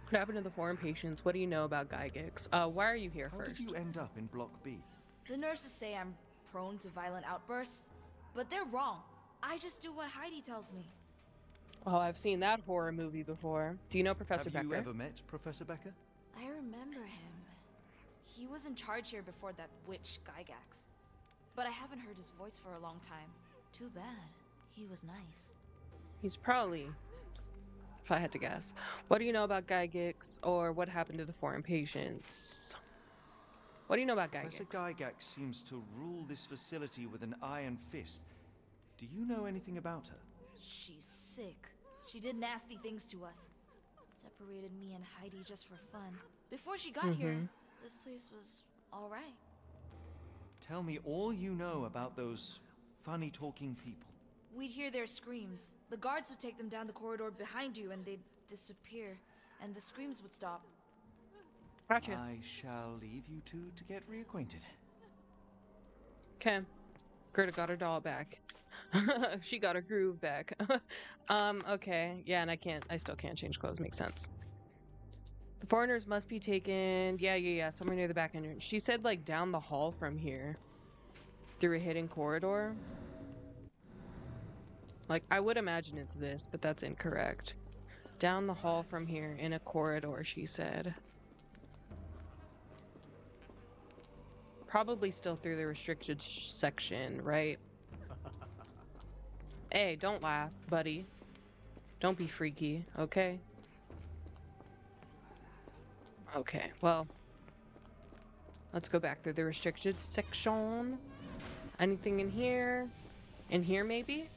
What happened to the foreign patients? What do you know about Gygax? Why are you here How first? did you end up in Block B? The nurses say I'm prone to violent outbursts, but they're wrong. I just do what Heidi tells me. Oh, I've seen that horror movie before. Do you know Professor Have you Becker? ever met Professor Becker? I remember him. He was in charge here before that witch Gygax. But I haven't heard his voice for a long time. Too bad. He was nice. He's probably, if I had to guess. What do you know about Gygax, or what happened to the foreign patients? What do you know about Professor Gygax? Gygax seems to rule this facility with an iron fist. Do you know anything about her? She's sick. She did nasty things to us. Separated me and Heidi just for fun. Before she got here, this place was all right. Tell me all you know about those funny-talking people. We'd hear their screams. The guards would take them down the corridor behind you and they'd disappear. And the screams would stop. Gotcha. I shall leave you two to get reacquainted. Okay. Gerda got her doll back. She got her groove back. Okay. Yeah, and I still can't change clothes. Makes sense. The foreigners must be taken. Yeah. Somewhere near the back entrance. She said, like, down the hall from here. Through a hidden corridor. Like, I would imagine it's this, but that's incorrect. Down the hall from here in a corridor, she said. Probably still through the restricted section, right? Hey, don't laugh, buddy. Don't be freaky, okay? Okay, well. Let's go back through the restricted section. Anything in here? In here, maybe?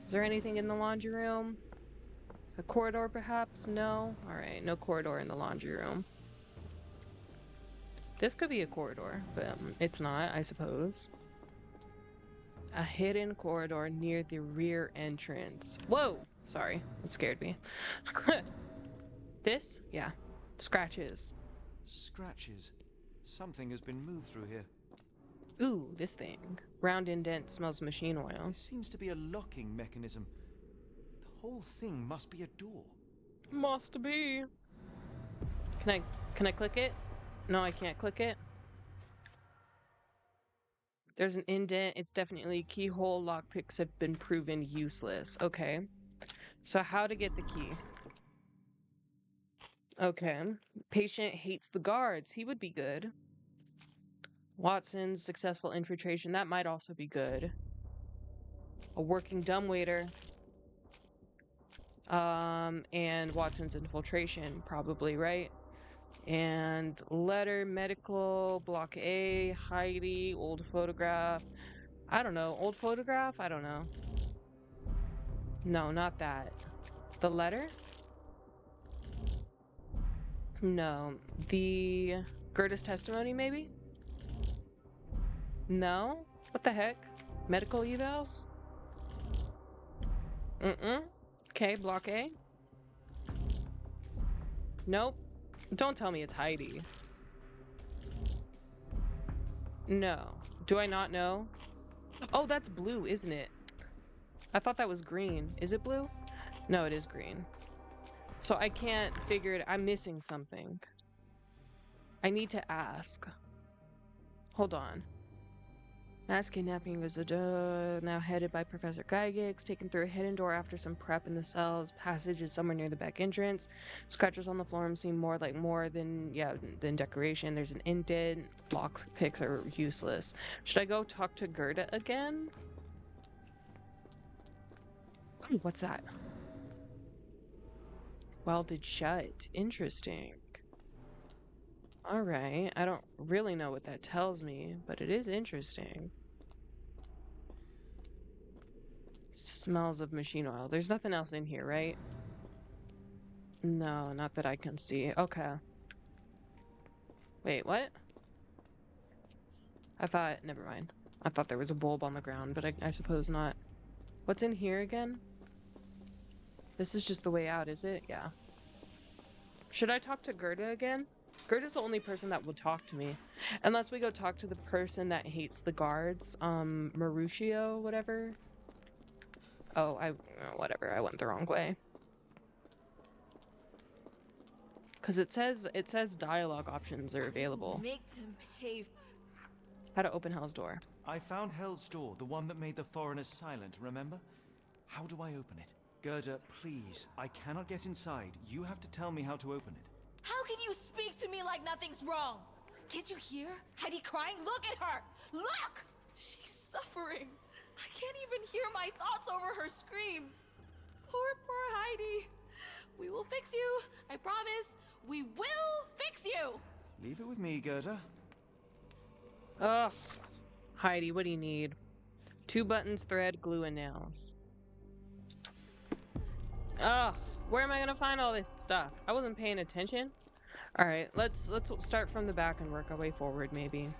Is there anything in the laundry room? A corridor, perhaps? No? Alright, no corridor in the laundry room. This could be a corridor, but it's not, I suppose. A hidden corridor near the rear entrance. Whoa! Sorry, it scared me. This? Yeah. Scratches. Scratches. Something has been moved through here. Ooh, this thing. Round indent, smells machine oil. This seems to be a locking mechanism. The whole thing must be a door. Must be. Can I click it? No, I can't click it. There's an indent. It's definitely keyhole. Lockpicks have been proven useless. Okay. So how to get the key? Okay. Patient hates the guards. He would be good. Watson's successful infiltration. That might also be good. A working dumbwaiter. And Watson's infiltration, probably, right? And letter, medical, block A, Heidi, old photograph. I don't know. Old photograph? I don't know. No, not that. The letter? No. The Gerda's testimony, maybe? No? What the heck? Medical evals? Okay, block A. Nope. Don't tell me it's Heidi. No. Do I not know? Oh, that's blue, isn't it? I thought that was green. Is it blue? No, it is green. So I can't figure it. I'm missing something. I need to ask. Hold on. Mass kidnapping was now headed by Professor Gygax, taken through a hidden door after some prep in the cells. Passage is somewhere near the back entrance. Scratches on the floor seem more than decoration. There's an indent. Lock picks are useless. Should I go talk to Gerda again? Ooh, what's that? Welded shut. Interesting. Alright, I don't really know what that tells me, but it is interesting. Smells of machine oil. There's nothing else in here, right? No, not that I can see. Okay. Wait, what? Never mind. I thought there was a bulb on the ground, but I suppose not. What's in here again? This is just the way out, is it? Yeah. Should I talk to Gerda again? Gerda's the only person that will talk to me. Unless we go talk to the person that hates the guards. Mauricio, whatever. Oh, whatever. I went the wrong way. Because it says dialogue options are available. Make them pay. How to open Hell's door. I found Hell's door, the one that made the foreigners silent, remember? How do I open it? Gerda, please. I cannot get inside. You have to tell me how to open it. How can you speak to me like nothing's wrong? Can't you hear Heidi crying? Look at her! Look! She's suffering. I can't even hear my thoughts over her screams. Poor Heidi. We will fix you. I promise. We will fix you. Leave it with me, Gerda. Ugh. Heidi, what do you need? 2 buttons, thread, glue, and nails. Ugh. Where am I gonna find all this stuff? I wasn't paying attention. All right, let's start from the back and work our way forward, maybe.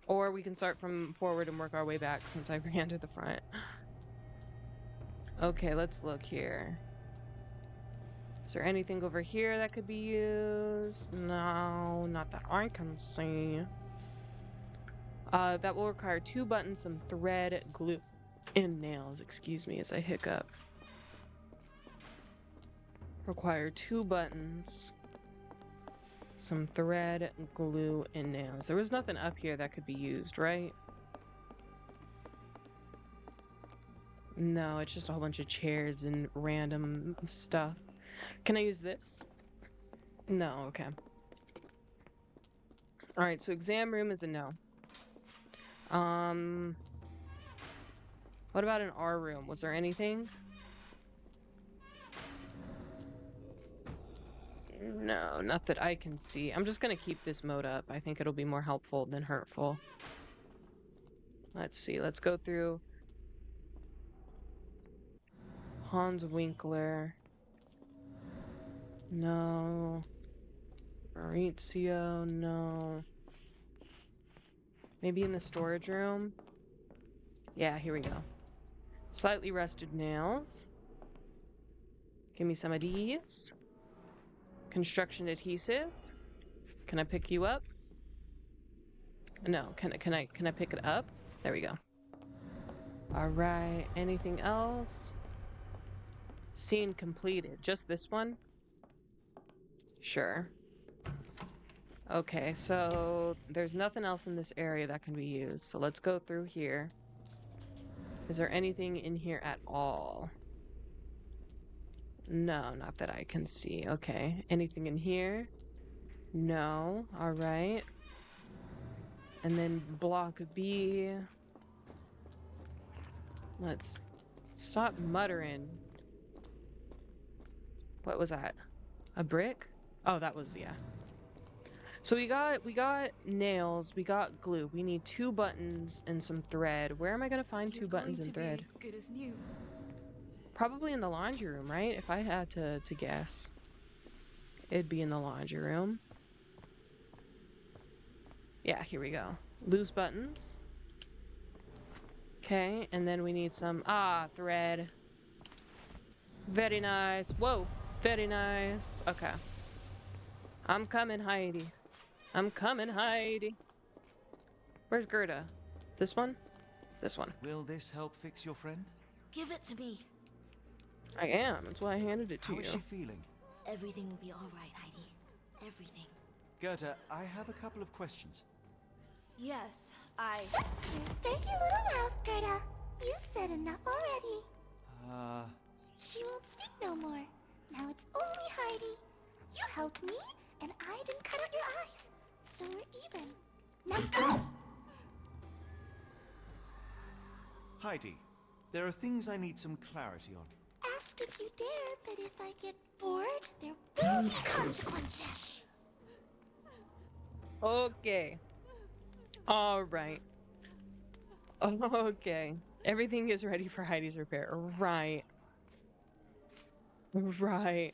Or we can start from forward and work our way back since I ran to the front. Okay, let's look here. Is there anything over here that could be used? No, not that I can see. That will require 2 buttons, some thread, glue, and nails. Excuse me as I hiccup. Require 2 buttons, some thread, glue, and nails. There was nothing up here that could be used, right? No, it's just a whole bunch of chairs and random stuff. Can I use this? No, okay. Alright, so exam room is a no. What about an R room? Was there anything? No, not that I can see. I'm just gonna keep this mode up. I think it'll be more helpful than hurtful. Let's see. Let's go through Hans Winkler. No. Maurizio, no. Maybe in the storage room? Yeah, here we go. Slightly rusted nails. Give me some of these. Construction adhesive. Can I pick you up? No, can I pick it up? There we go. All right, anything else? Scene completed. Just this one? Sure. Okay, so there's nothing else in this area that can be used. So let's go through here. Is there anything in here at all? No, not that I can see. Okay, anything in here? No. All right. And then block B. Let's stop muttering. What was that? A brick? Oh, that was, yeah. So we got nails, we got glue. We need 2 buttons and some thread. Where am I gonna find 2 buttons and thread? Good as new. Probably in the laundry room, right? If I had to guess. It'd be in the laundry room. Yeah, here we go. Loose buttons. Okay, and then we need some thread. Very nice. Whoa, very nice. Okay. I'm coming, Heidi. I'm coming, Heidi. Where's Gerda? This one? This one. Will this help fix your friend? Give it to me. I am. That's why I handed it to How you. is she feeling? Everything will be all right, Heidi. Everything. Gerda, I have a couple of questions. Yes, Shut your dirty little mouth, Gerda. You've said enough already. She won't speak no more. Now it's only Heidi. You helped me, and I didn't cut out your eyes. So we're even. Now go! Heidi, there are things I need some clarity on. Ask if you dare, but if I get bored, there will be consequences. Okay. All right. Okay. Everything is ready for Heidi's repair. Right. Right.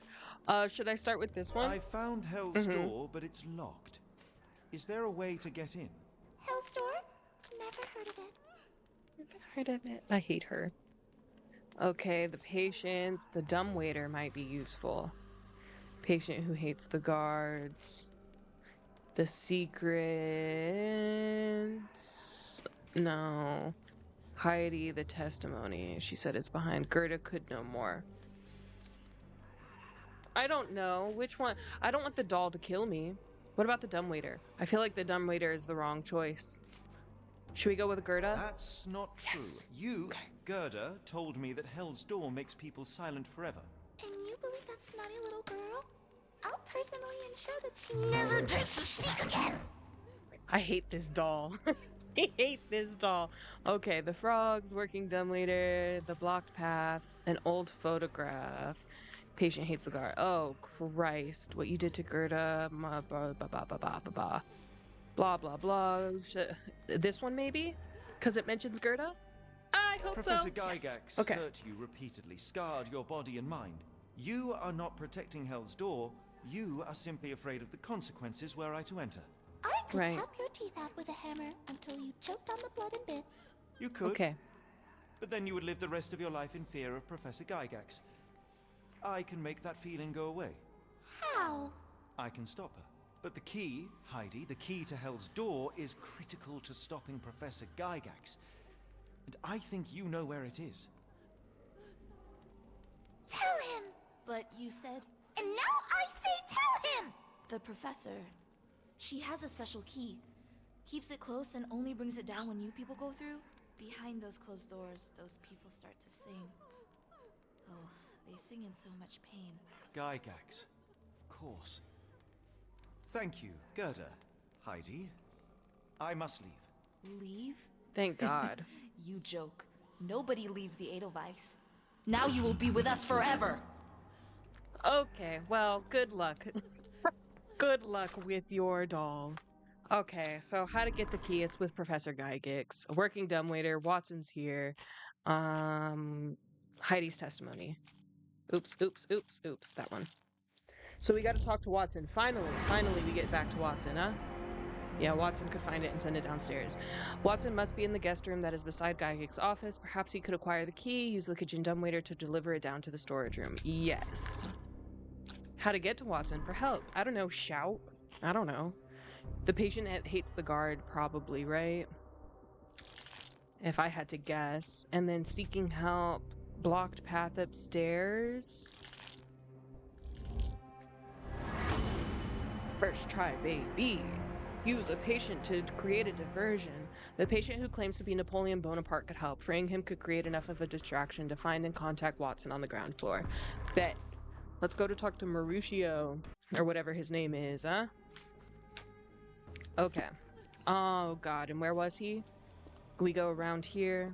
Should I start with this one? I found Hell's Door, but it's locked. Is there a way to get in? Hell's Door? Never heard of it. Never heard of it. I hate her. Okay, the patients. The dumbwaiter might be useful. Patient who hates the guards. The secrets. No. Heidi, the testimony. She said it's behind. Gerda could know more. I don't know. Which one? I don't want the doll to kill me. What about the dumbwaiter? I feel like the dumbwaiter is the wrong choice. Should we go with Gerda? That's not true. Yes. You, Gerda, told me that Hell's Door makes people silent forever. And you believe that snotty little girl? I'll personally ensure that she never dares to speak again. I hate this doll. I hate this doll. Okay, the frogs, working dumbwaiter, the blocked path, an old photograph. Patient hates the guard. Oh, Christ. What you did to Gerda. Blah, blah, blah, blah, blah, blah. Blah, blah, blah. This one, maybe? Because it mentions Gerda? I hope Professor so. Gygax Yes. Okay. hurt you repeatedly, scarred your body and mind. You are not protecting Hell's Door. You are simply afraid of the consequences were I to enter. I could Right. chop your teeth out with a hammer until you choked on the blood in bits. You could, Okay. but then you would live the rest of your life in fear of Professor Gygax. I can make that feeling go away. How? I can stop her. But the key, Heidi, the key to Hell's Door is critical to stopping Professor Gygax. And I think you know where it is. Tell him! but you said And now I say tell him! the professor. She has a special key. Keeps it close and only brings it down when new people go through. Behind those closed doors, those people start to sing. Oh, they sing in so much pain. Gygax. Of course. Thank you, Gerda. Heidi. I must leave. Leave? Thank God. You joke. Nobody leaves the Edelweiss. Now you will be with us forever! Okay, well, good luck. Good luck with your doll. Okay, so how to get the key? It's with Professor Gygax. A working dumbwaiter. Watson's here. Heidi's testimony. Oops, oops, oops, oops. That one. So we got to talk to Watson. Finally we get back to Watson, huh? Yeah, Watson could find it and send it downstairs. Watson must be in the guest room that is beside Geiger's office. Perhaps he could acquire the key, use the kitchen dumbwaiter to deliver it down to the storage room. Yes. How to get to Watson for help? I don't know. Shout? I don't know. The patient hates the guard, probably, right? If I had to guess. And then seeking help. Blocked path upstairs. First try, baby. Use a patient to create a diversion. The patient who claims to be Napoleon Bonaparte could help. Freeing him could create enough of a distraction to find and contact Watson on the ground floor. Bet. Let's go to talk to Mauricio, or whatever his name is, huh? Okay. Oh, God. And where was he? We go around here.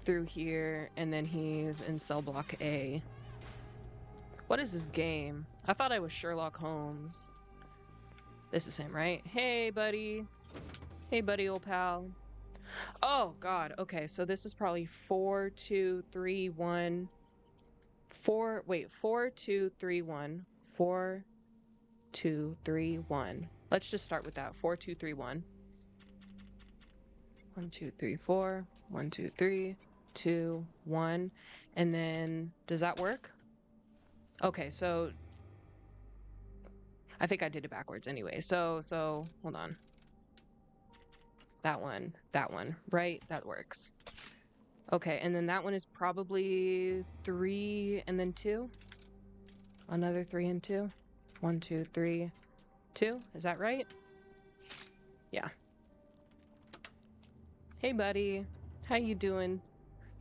Through here. And then he's in cell block A. What is this game? I thought I was Sherlock Holmes. This is him, right? Hey, buddy. Hey, buddy, old pal. Oh, God. Okay, so this is probably 4, 2, 3, 1. 4, wait, 4, 2, 3, 1. 4, 2, 3, 1. Let's just start with that. 4, 2, 3, 1. 1, 2, 3, 4. 1, 2, 3, 2, 1. And then, does that work? Okay, so I think I did it backwards anyway. So hold on. That one, right? That works. Okay, and then that one is probably 3 and then 2. Another 3 and 2. 1, 2, 3, 2. Is that right? Yeah. Hey, buddy. How you doing?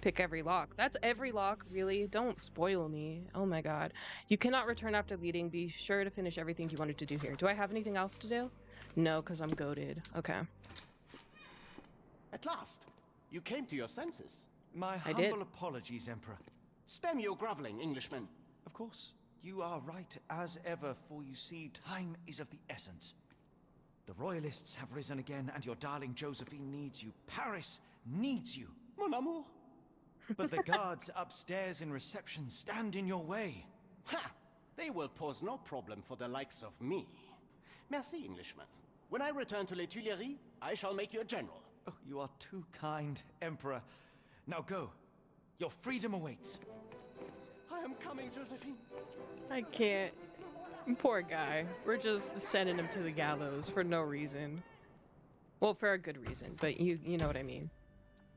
Pick every lock. That's every lock, really? Don't spoil me. Oh my God. You cannot return after leading. Be sure to finish everything you wanted to do here. Do I have anything else to do? No, because I'm goated. Okay. At last, you came to your senses. My I did. humble apologies, Emperor. Spare me your groveling, Englishman. Of course, you are right as ever, for you see, time is of the essence. The royalists have risen again, and your darling Josephine needs you. Paris needs you. Mon amour. But the guards upstairs in reception stand in your way. Ha! They will pose no problem for the likes of me. Merci, Englishman. When I return to Les Tuileries, I shall make you a general. Oh, you are too kind, Emperor. Now go. Your freedom awaits. I am coming, Josephine. I can't. Poor guy. We're just sending him to the gallows for no reason. Well, for a good reason, but you know what I mean.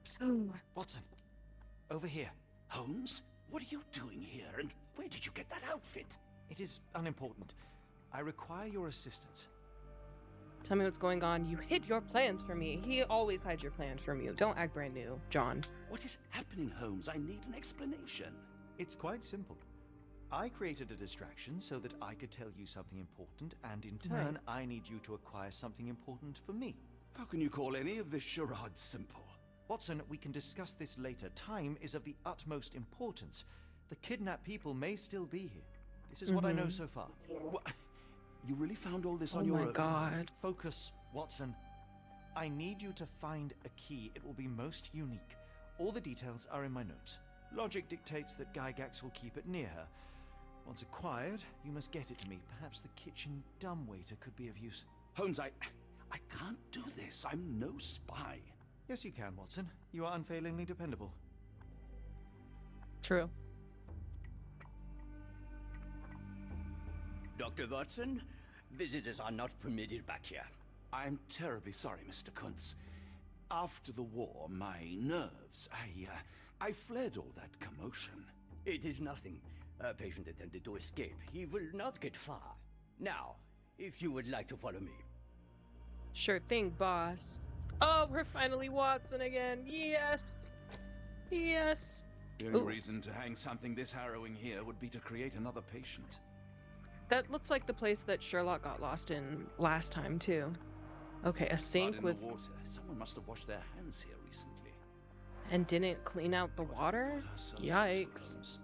Psst. Watson, over here. Holmes, what are you doing here, and where did you get that outfit? It is unimportant. I require your assistance. Tell me what's going on. You hid your plans from me. He always hides your plans from you. Don't act brand new, John. What is happening, Holmes? I need an explanation. It's quite simple. I created a distraction so that I could tell you something important, and in turn, I need you to acquire something important for me. How can you call any of this charade simple? Watson, we can discuss this later. Time is of the utmost importance. The kidnapped people may still be here. This is what I know so far. What? You really found all this on your own? Oh my God. Focus, Watson. I need you to find a key. It will be most unique. All the details are in my notes. Logic dictates that Gygax will keep it near her. Once acquired, you must get it to me. Perhaps the kitchen dumbwaiter could be of use. Holmes, I can't do this. I'm no spy. Yes, you can, Watson. You are unfailingly dependable. True. Dr. Watson, visitors are not permitted back here. I'm terribly sorry, Mr. Kuntz. After the war, my nerves, I fled all that commotion. It is nothing. A patient attempted to escape. He will not get far. Now, if you would like to follow me. Sure thing, boss. Oh, we're finally Watson again. Yes. Yes. The only reason to hang something this harrowing here would be to create another patient. That looks like the place that Sherlock got lost in last time, too. Okay, a sink with... the water. Someone must have washed their hands here recently. And didn't clean out the water? Yikes.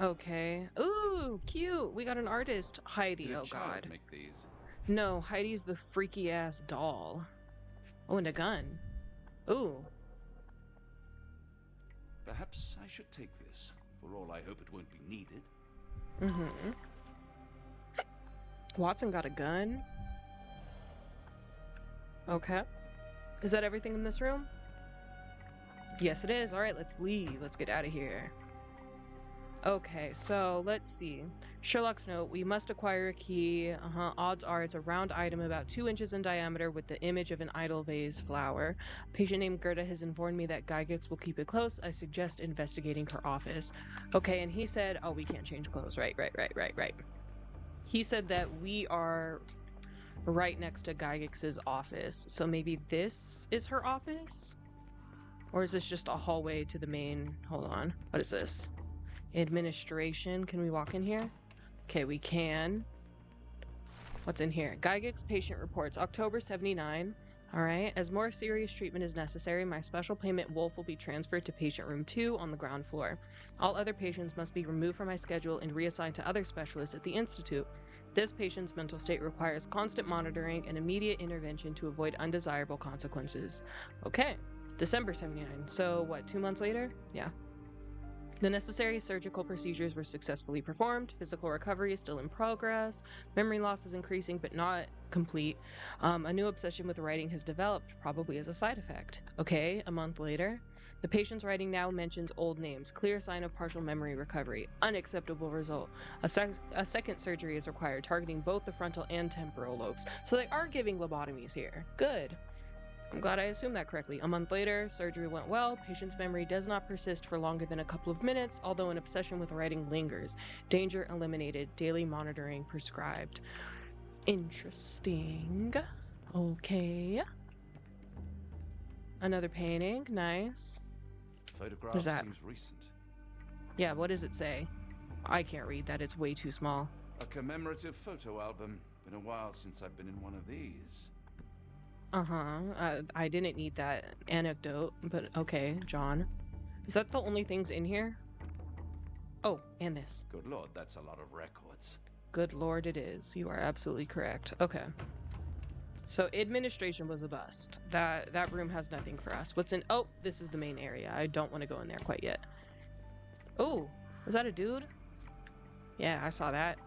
Okay. Ooh, cute. We got an artist. Heidi. Did a Oh, child God. make these? No, Heidi's the freaky-ass doll. Oh, and a gun. Ooh. Perhaps I should take this. For all I hope it won't be needed. Watson got a gun? Okay. Is that everything in this room? Yes, it is. All right, let's leave. Let's get out of here. Okay, so let's see. Sherlock's note, we must acquire a key. Odds are it's a round item about 2 inches in diameter with the image of an Edelweiss flower. A patient named Gerda has informed me that Gygax will keep it close. I suggest investigating her office. Okay, and he said, oh, we can't change clothes. Right. He said that we are right next to Gygax's office. So maybe this is her office? Or is this just a hallway to the main? Hold on. What is this? Administration. Can we walk in here? Okay, we can. What's in here? Gygax patient reports. October 79. All right. As more serious treatment is necessary, my special payment Wolf will be transferred to patient room 2 on the ground floor. All other patients must be removed from my schedule and reassigned to other specialists at the Institute. This patient's mental state requires constant monitoring and immediate intervention to avoid undesirable consequences. Okay. December 79. So what, 2 months later? Yeah. The necessary surgical procedures were successfully performed. Physical recovery is still in progress. Memory loss is increasing but not complete. A new obsession with writing has developed, probably as a side effect. Okay, a month later. The patient's writing now mentions old names. Clear sign of partial memory recovery. Unacceptable result. A second surgery is required, targeting both the frontal and temporal lobes. So they are giving lobotomies here. Good. I'm glad I assumed that correctly. A month later, surgery went well. Patient's memory does not persist for longer than a couple of minutes, although an obsession with writing lingers. Danger eliminated. Daily monitoring prescribed. Interesting. Okay. Another painting. Nice. Photograph What is that? seems recent. Yeah, what does it say? I can't read that. It's way too small. A commemorative photo album. Been a while since I've been in one of these. I didn't need that anecdote, but okay, John. Is that the only things in here? Oh, and this. Good lord, that's a lot of records. Good lord, it is. You are absolutely correct. Okay. So administration was a bust. That room has nothing for us. What's in? Oh, this is the main area. I don't want to go in there quite yet. Oh, was that a dude? Yeah, I saw that.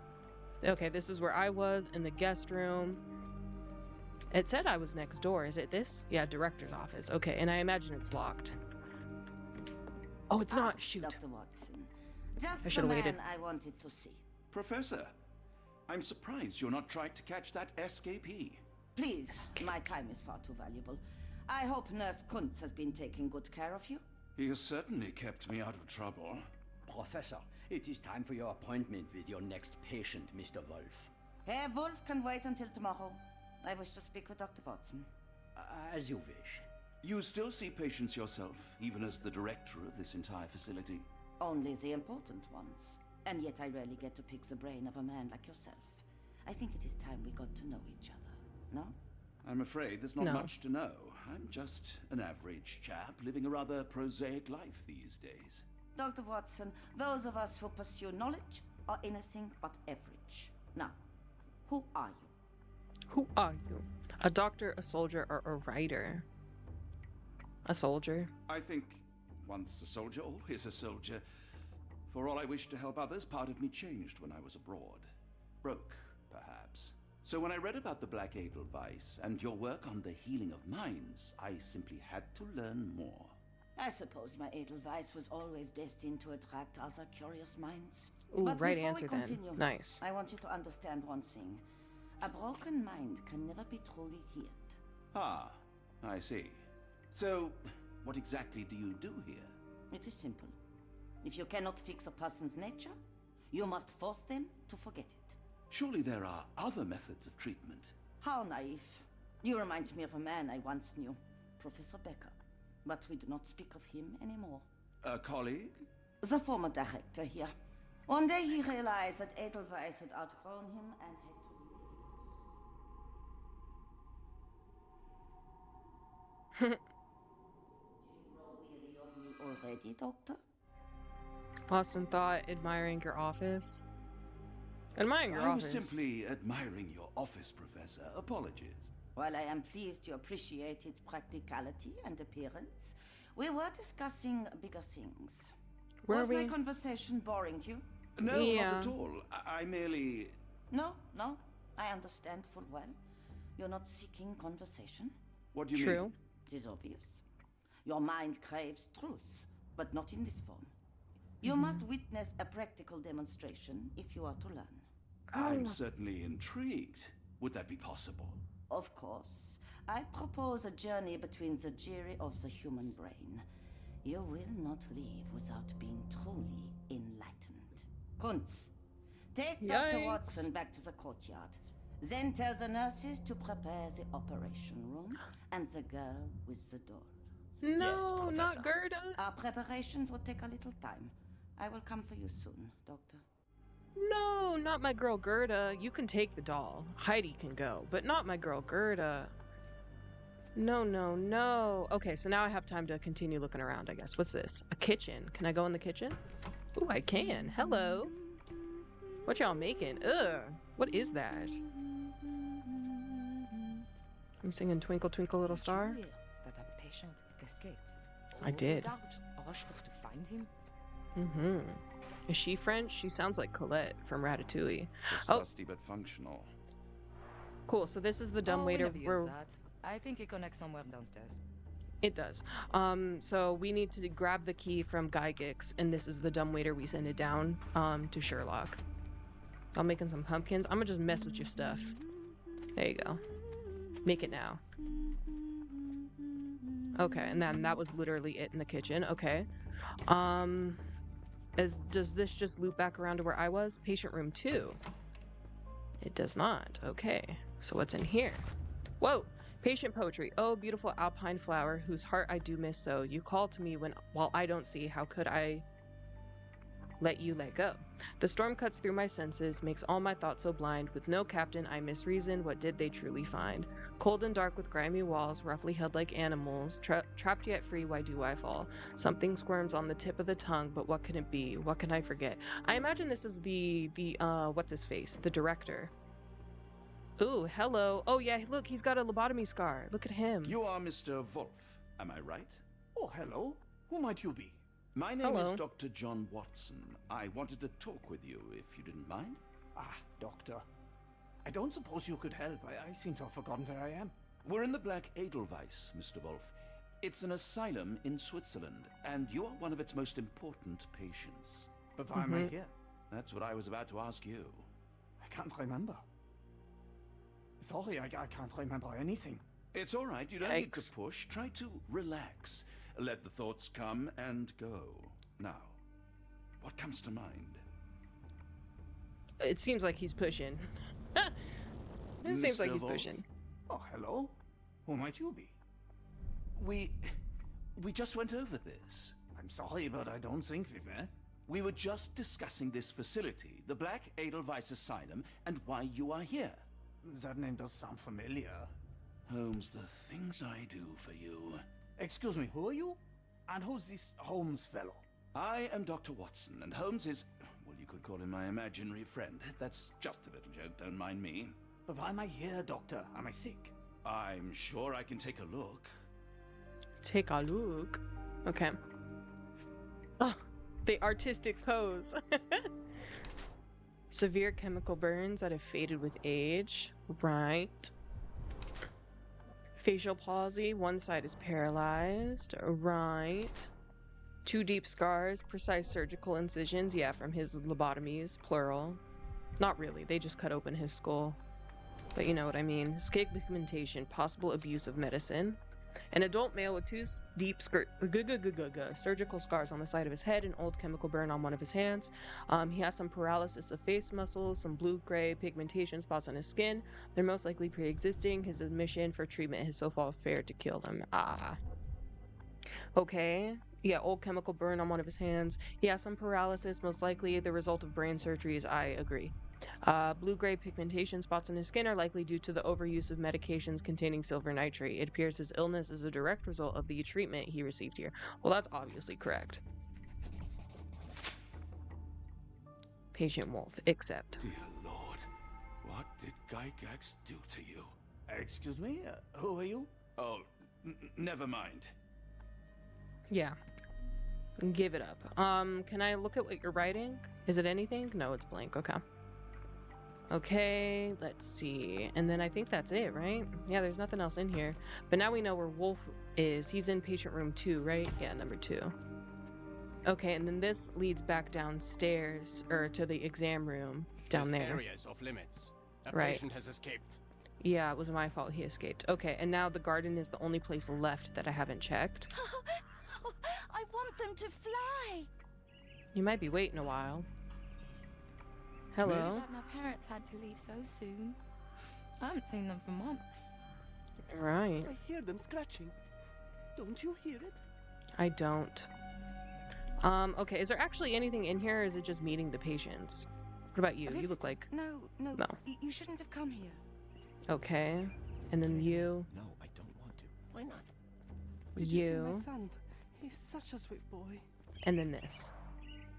Okay, this is where I was in the guest room. It said I was next door. Is it this? Yeah, director's office. Okay, and I imagine it's locked. Oh, it's not. Shoot. Dr. Watson. Just I the should've man waited. I wanted to see. Professor, I'm surprised you're not trying to catch that escapee. Please, my time is far too valuable. I hope Nurse Kuntz has been taking good care of you. He has certainly kept me out of trouble. Professor, it is time for your appointment with your next patient, Mr. Wolf. Herr Wolf can wait until tomorrow. I wish to speak with Dr. Watson. As you wish. You still see patients yourself, even as the director of this entire facility? Only the important ones. And yet I rarely get to pick the brain of a man like yourself. I think it is time we got to know each other. No? I'm afraid there's not No. much to know. I'm just an average chap living a rather prosaic life these days. Dr. Watson, those of us who pursue knowledge are anything but average. Now, who are you? Who are you? A doctor, a soldier, or a writer? A soldier. I think once a soldier, always a soldier. For all I wish to help others, part of me changed when I was abroad. Broke, perhaps. So when I read about the Black Edelweiss and your work on the healing of minds, I simply had to learn more. I suppose my Edelweiss was always destined to attract other curious minds. Ooh, But right before answer we then. continue, Nice. I want you to understand one thing. A broken mind can never be truly healed. Ah, I see. So, what exactly do you do here? It is simple. If you cannot fix a person's nature, you must force them to forget it. Surely there are other methods of treatment. How naive. You remind me of a man I once knew, Professor Becker. But we do not speak of him anymore. A colleague? The former director here. One day he realized that Edelweiss had outgrown him and had to leave his post. Do you grow weary of me already, Doctor? Austin thought, admiring your office. Admiring your I was office. simply admiring your office, Professor. Apologies. While I am pleased you appreciate its practicality and appearance, we were discussing bigger things. Were Was my we? conversation boring you? No, Yeah. not at all. I merely... No, no. I understand full well. You're not seeking conversation. What do you True. mean? It is obvious. Your mind craves truth, but not in this form. You must witness a practical demonstration if you are to learn. I'm certainly intrigued. Would that be possible? Of course. I propose a journey between the jury of the human brain. You will not leave without being truly enlightened. Kuntz, take Dr. Yikes. Watson back to the courtyard. Then tell the nurses to prepare the operation room and the girl with the doll. No, not Professor. Gerda. Our preparations will take a little time. I will come for you soon, Doctor. No, not my girl Gerda. You can take the doll. Heidi can go, but not my girl Gerda. No, no, no. Okay, so now I have time to continue looking around, I guess. What's this? A kitchen. Can I go in the kitchen? Ooh, I can. Hello. What y'all making? Ugh. What is that? I'm singing Twinkle Twinkle Little Star. Did you hear that a patient escaped? I All the did. guards rushed off to find him. Mm-hmm. Is she French? She sounds like Colette from Ratatouille. It's Oh. dusty but functional. Cool, so this is the Oh, dumb we waiter. never use that. I think it connects somewhere downstairs. It does. So we need to grab the key from Gygax, and this is the dumbwaiter we send it down to Sherlock. I'm making some pumpkins. I'm gonna just mess with your stuff. There you go. Make it now. Okay, and then that was literally it in the kitchen. Okay. Does this just loop back around to where I was? Patient room 2. It does not. Okay. So what's in here? Whoa! Patient poetry. Oh, beautiful alpine flower, whose heart I do miss so. You call to me while I don't see. How could I let you let go? The storm cuts through my senses, makes all my thoughts so blind. With no captain, I misreason. What did they truly find? Cold and dark with grimy walls, roughly held like animals. Trapped yet free, why do I fall? Something squirms on the tip of the tongue, but what can it be? What can I forget? I imagine this is the what's his face? The director. Ooh, hello. Oh yeah, look, he's got a lobotomy scar. Look at him. You are Mr. Wolf, am I right? Oh, hello. Who might you be? My name is Hello. Dr. John Watson. I wanted to talk with you, if you didn't mind. Ah, doctor. I don't suppose you could help. I seem to have forgotten where I am. We're in the Black Edelweiss, Mr. Wolf. It's an asylum in Switzerland, and you are one of its most important patients. But why am I here? That's what I was about to ask you. I can't remember. Sorry, I can't remember anything. It's all right, you don't need to Yikes. push. Try to relax. Let the thoughts come and go. Now, what comes to mind? It seems like he's pushing. It seems like Mr. he's Wolf? pushing. Oh, hello. Who might you be? We just went over this. I'm sorry, but I don't think we've met. We were just discussing this facility, the Black Edelweiss Asylum, and why you are here. That name does sound familiar. Holmes, the things I do for you. Excuse me, who are you? And who's this Holmes fellow? I am Dr. Watson, and Holmes is, well, you could call him my imaginary friend. That's just a little joke, don't mind me. But why am I here, doctor? Am I sick? I'm sure I can take a look. Take a look. Okay. Oh, the artistic pose. Severe chemical burns that have faded with age. Right. Facial palsy. One side is paralyzed. Right. 2 deep scars. Precise surgical incisions. Yeah, from his lobotomies. Plural. Not really. They just cut open his skull. But you know what I mean. Escape pigmentation. Possible abuse of medicine. An adult male with 2 deep surgical scars on the side of his head, an old chemical burn on one of his hands. He has some paralysis of face muscles, some blue-gray pigmentation spots on his skin. They're most likely pre-existing. His admission for treatment has so far failed to kill him. Ah. Okay. Yeah, old chemical burn on one of his hands. He has some paralysis, most likely the result of brain surgeries. I agree. Blue-gray pigmentation spots on his skin are likely due to the overuse of medications containing silver nitrate. It appears his illness is a direct result of the treatment he received here. Well, that's obviously correct. Patient Wolf, except. Dear Lord, what did Gygax do to you? Excuse me? Who are you? Oh, never mind. Yeah. Give it up. Can I look at what you're writing? Is it anything? No, it's blank. Okay. Okay, let's see. And then I think that's it, right? Yeah, there's nothing else in here. But now we know where Wolf is. He's in patient room 2, right? Yeah, number 2. Okay, and then this leads back downstairs, or to the exam room down there. This area is off limits. A Right. patient has escaped. Yeah, it was my fault he escaped. Okay, and now the garden is the only place left that I haven't checked. I want them to fly. You might be waiting a while. Hello? Glad my parents had to leave so soon. I haven't seen them for months. Right. I hear them scratching. Don't you hear it? I don't. Okay, is there actually anything in here, or is it just meeting the patients? What about you? You look like... No. No. You shouldn't have come here. Okay. And then you. No, I don't want to. Why not? Did you see You. my son? He's such a sweet boy. And then this.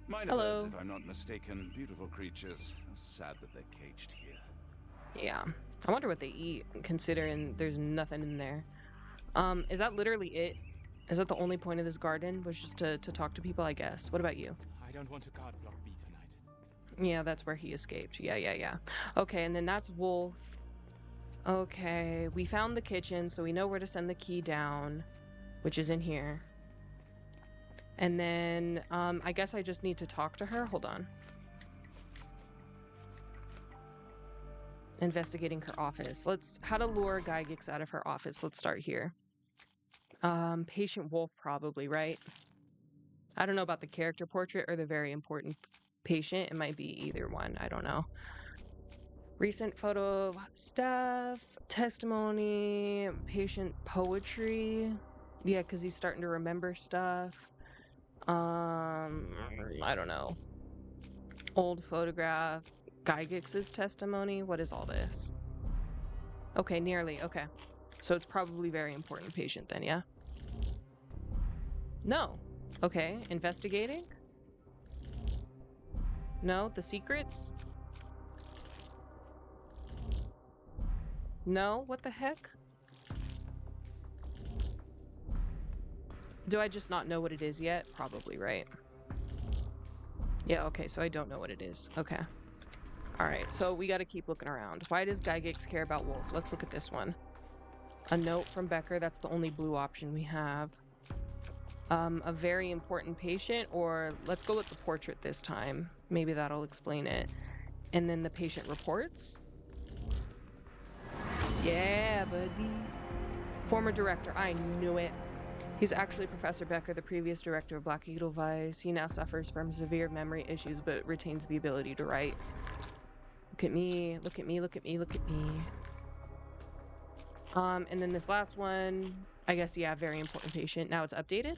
Minor Hello. birds, if I'm not mistaken. Beautiful creatures. How sad that they're caged here. Yeah. I wonder what they eat, considering there's nothing in there. Is that literally it? Is that the only point of this garden? Was just to talk to people, I guess. What about you? I don't want to guard block B tonight. Yeah, that's where he escaped. Yeah. Okay, and then that's Wolf. Okay, we found the kitchen, so we know where to send the key down, which is in here. And then, I guess I just need to talk to her. Hold on. Investigating her office. How to lure Gygax out of her office. Let's start here. Patient Wolf probably, right? I don't know about the character portrait or the very important patient. It might be either one. I don't know. Recent photo stuff, testimony, patient poetry. Yeah, because he's starting to remember stuff. I don't know. Old photograph. Gygax's testimony. What is all this? Okay, nearly. Okay. So it's probably very important patient then, yeah? No. Okay, investigating? No, the secrets? No, what the heck? Do I just not know what it is yet? Probably, right? Yeah, okay, so I don't know what it is. Okay. Alright, so we gotta keep looking around. Why does Gygax care about Wolf? Let's look at this one. A note from Becker, that's the only blue option we have. A very important patient, or let's go with the portrait this time. Maybe that'll explain it. And then the patient reports. Yeah, buddy. Former director, I knew it. He's actually Professor Becker, the previous director of Black Eagle Vice. He now suffers from severe memory issues, but retains the ability to write. Look at me, look at me, look at me, look at me. And then this last one, I guess, yeah, very important patient. Now it's updated.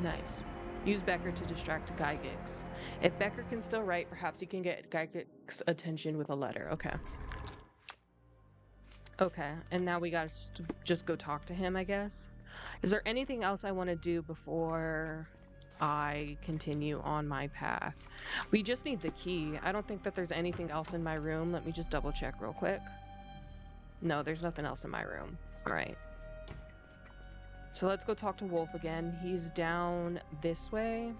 Nice. Use Becker to distract Gygax. If Becker can still write, perhaps he can get Gygax's attention with a letter. Okay. Okay, and now we gotta just go talk to him, I guess. Is there anything else I want to do before I continue on my path? We just need the key. I don't think that there's anything else in my room. Let me just double check real quick. No, there's nothing else in my room. All right. So let's go talk to Wolf again. He's down this way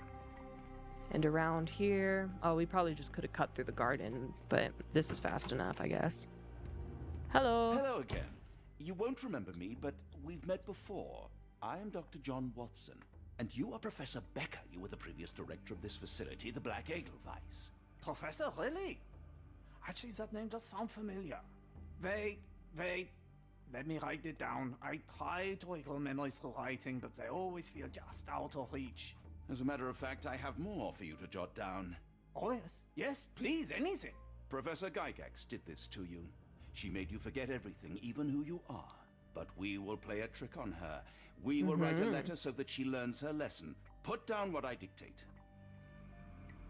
and around here. Oh, we probably just could have cut through the garden, but this is fast enough, I guess. Hello. Hello again. You won't remember me, but we've met before. I am Dr. John Watson, and you are Professor Becker. You were the previous director of this facility, the Black Edelweiss. Professor, really? Actually, that name does sound familiar. Wait. Let me write it down. I try to recall memories through writing, but they always feel just out of reach. As a matter of fact, I have more for you to jot down. Oh, yes. Yes, please, anything. Professor Gygax did this to you. She made you forget everything, even who you are. But we will play a trick on her. We will write a letter so that she learns her lesson. Put down what I dictate.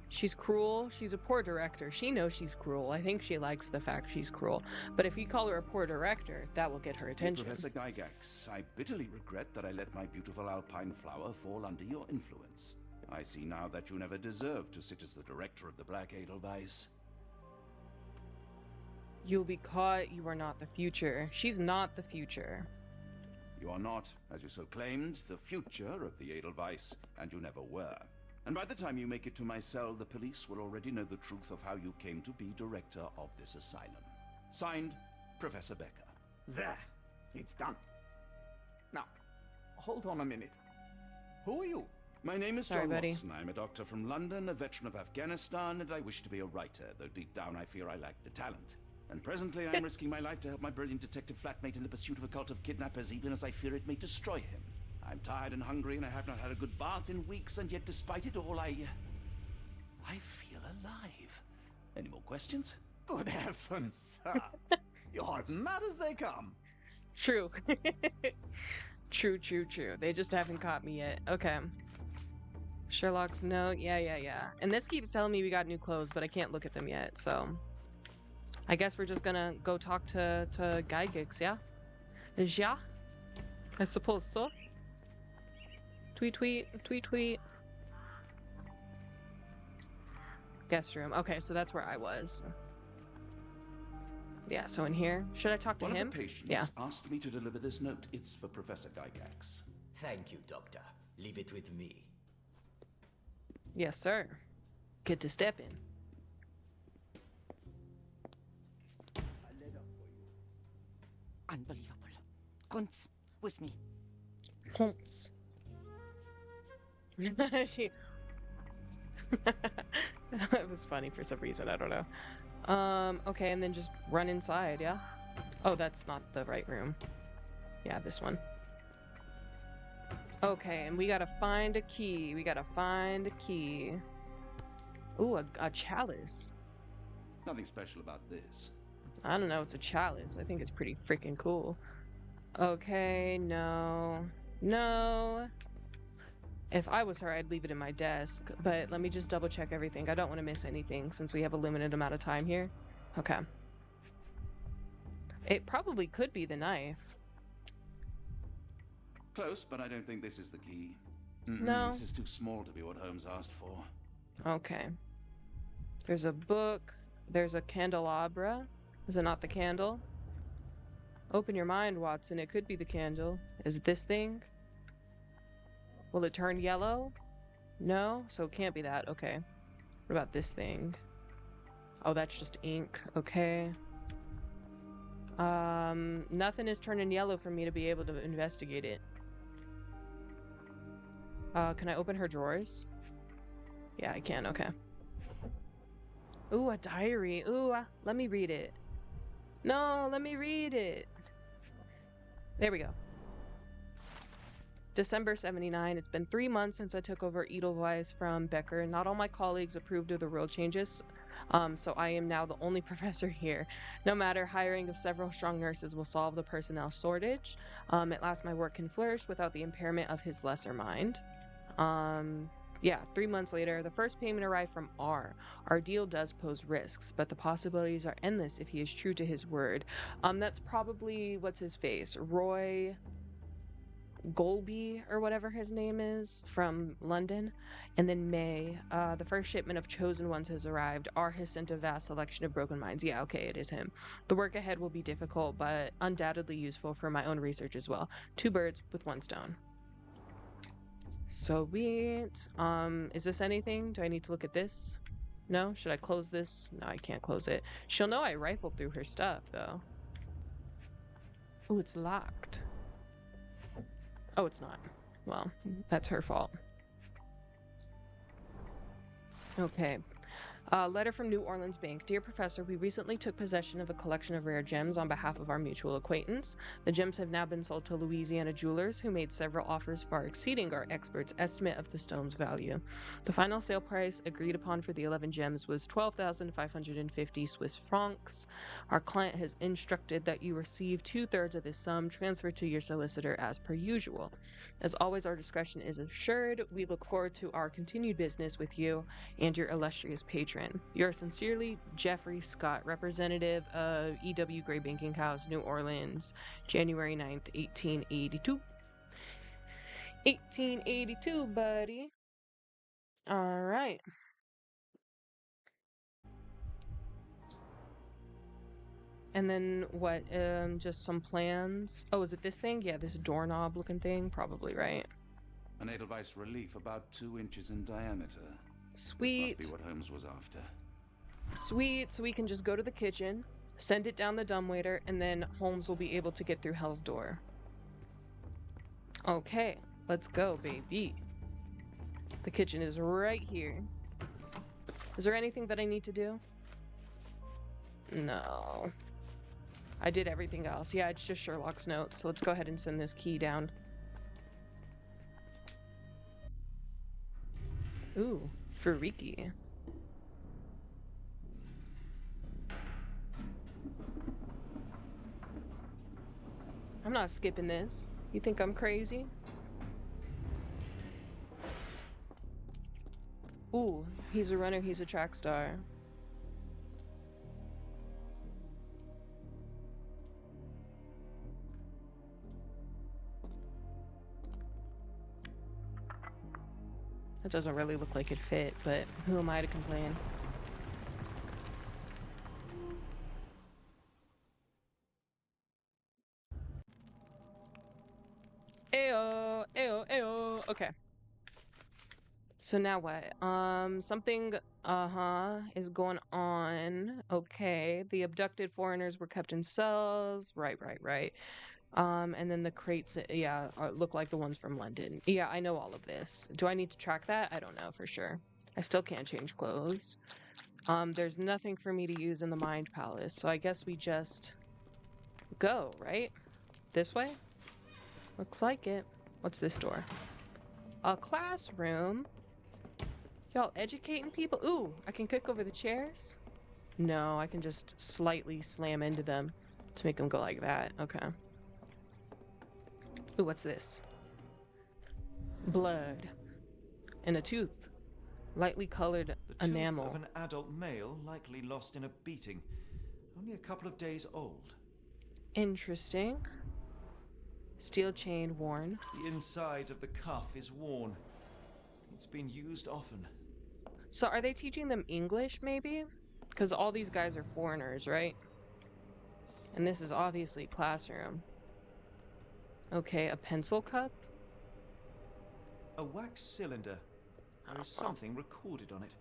She's cruel. She's a poor director. She knows she's cruel. I think she likes the fact she's cruel. But if you call her a poor director, that will get her attention. Professor Gygax, I bitterly regret that I let my beautiful alpine flower fall under your influence. I see now that you never deserved to sit as the director of the Black Edelweiss. You'll be caught. You are not the future. She's not the future. You are not, as you so claimed, the future of the Edelweiss, and you never were. And by the time you make it to my cell, the police will already know the truth of how you came to be director of this asylum. Signed, Professor Becker. There. It's done. Now, hold on a minute. Who are you? My name is Sorry, John buddy. Watson. I'm a doctor from London, a veteran of Afghanistan, and I wish to be a writer, though deep down I fear I lack the talent. And presently I'm risking my life to help my brilliant detective flatmate in the pursuit of a cult of kidnappers, even as I fear it may destroy him. I'm tired and hungry, and I have not had a good bath in weeks, and yet despite it all, I feel alive. Any more questions? Good heavens, sir. You're as mad as they come. True. True. They just haven't caught me yet. Okay. Sherlock's note. Yeah. And this keeps telling me we got new clothes, but I can't look at them yet, so... I guess we're just gonna go talk to Gygax, yeah? Yeah? I suppose so. Tweet. Guest room. Okay, so that's where I was. Yeah, so in here. Should I talk to him? One of the patients asked me to deliver this note. It's for Professor Gygax. Thank you, Doctor. Leave it with me. Yes, sir. Get to step in. Unbelievable. Kunz, with me. Holmes. She... It was funny for some reason, I don't know. Okay, and then just run inside, yeah? Oh, that's not the right room. Yeah, this one. Okay, and we gotta find a key. Ooh, a chalice. Nothing special about this. I don't know, it's a chalice. I think it's pretty freaking cool. Okay, no. If I was her, I'd leave it in my desk, but let me just double check everything. I don't want to miss anything since we have a limited amount of time here. Okay. It probably could be the knife. Close, but I don't think this is the key. No. This is too small to be what Holmes asked for. Okay. There's a book. There's a candelabra. Is it not the candle? Open your mind, Watson. It could be the candle. Is it this thing? Will it turn yellow? No? So it can't be that. Okay. What about this thing? Oh, that's just ink. Okay. Nothing is turning yellow for me to be able to investigate it. Can I open her drawers? Yeah, I can. Okay. Ooh, a diary. Ooh, let me read it. No, let me read it. There we go. December 79. It's been 3 months since I took over Edelweiss from Becker. Not all my colleagues approved of the rule changes, so I am now the only professor here. No matter, hiring of several strong nurses will solve the personnel shortage. At last, my work can flourish without the impairment of his lesser mind. Yeah, 3 months later, the first payment arrived from R. Our deal does pose risks, but the possibilities are endless if he is true to his word. That's probably, what's his face? Roy Golby, or whatever his name is, from London. And then May, the first shipment of chosen ones has arrived. R has sent a vast selection of broken minds. Yeah, okay, it is him. The work ahead will be difficult, but undoubtedly useful for my own research as well. 2 birds with 1 stone. Sweet. Is this anything? Do I need to look at this? No? Should I close this? No, I can't close it. She'll know I rifled through her stuff, though. Oh, it's locked. Oh, it's not. Well, that's her fault. Okay. Letter from New Orleans Bank. Dear Professor, we recently took possession of a collection of rare gems on behalf of our mutual acquaintance. The gems have now been sold to Louisiana jewelers, who made several offers far exceeding our expert's estimate of the stone's value. The final sale price agreed upon for the 11 gems was 12,550 Swiss francs. Our client has instructed that you receive 2/3 of this sum transferred to your solicitor as per usual. As always, our discretion is assured. We look forward to our continued business with you and your illustrious patron. Yours sincerely, Jeffrey Scott, representative of E.W. Gray Banking House, New Orleans, January 9th, 1882. 1882, buddy. All right. And then what? Just some plans. Oh, is it this thing? Yeah, this doorknob looking thing. Probably, right? An Edelweiss relief about 2 inches in diameter. Sweet. This must be what Holmes was after. Sweet, so we can just go to the kitchen, send it down the dumbwaiter, and then Holmes will be able to get through Hell's Door. Okay, let's go, baby. The kitchen is right here. Is there anything that I need to do? No. I did everything else. Yeah, it's just Sherlock's notes, so let's go ahead and send this key down. Ooh, freaky. I'm not skipping this. You think I'm crazy? Ooh, he's a runner, he's a track star. That doesn't really look like it fit, but who am I to complain? Ayo, ayo, ayo. Okay. So now what? Something, is going on. Okay. The abducted foreigners were kept in cells. Right, right, right. And then the crates, yeah, look like the ones from London. Yeah, I know all of this. Do I need to track that? I don't know for sure. I still can't change clothes. There's nothing for me to use in the Mind Palace, so I guess we just go, right? This way? Looks like it. What's this door? A classroom? Y'all educating people? Ooh, I can kick over the chairs? No, I can just slightly slam into them to make them go like that. Okay. Ooh, what's this? Blood. And a tooth. Lightly colored The enamel. tooth of an adult male, likely lost in a beating. Only a couple of days old. Interesting. Steel chain worn. The inside of the cuff is worn. It's been used often. So are they teaching them English, maybe? Because all these guys are foreigners, right? And this is obviously classroom. Okay, a pencil cup? A wax cylinder. There is something recorded on it.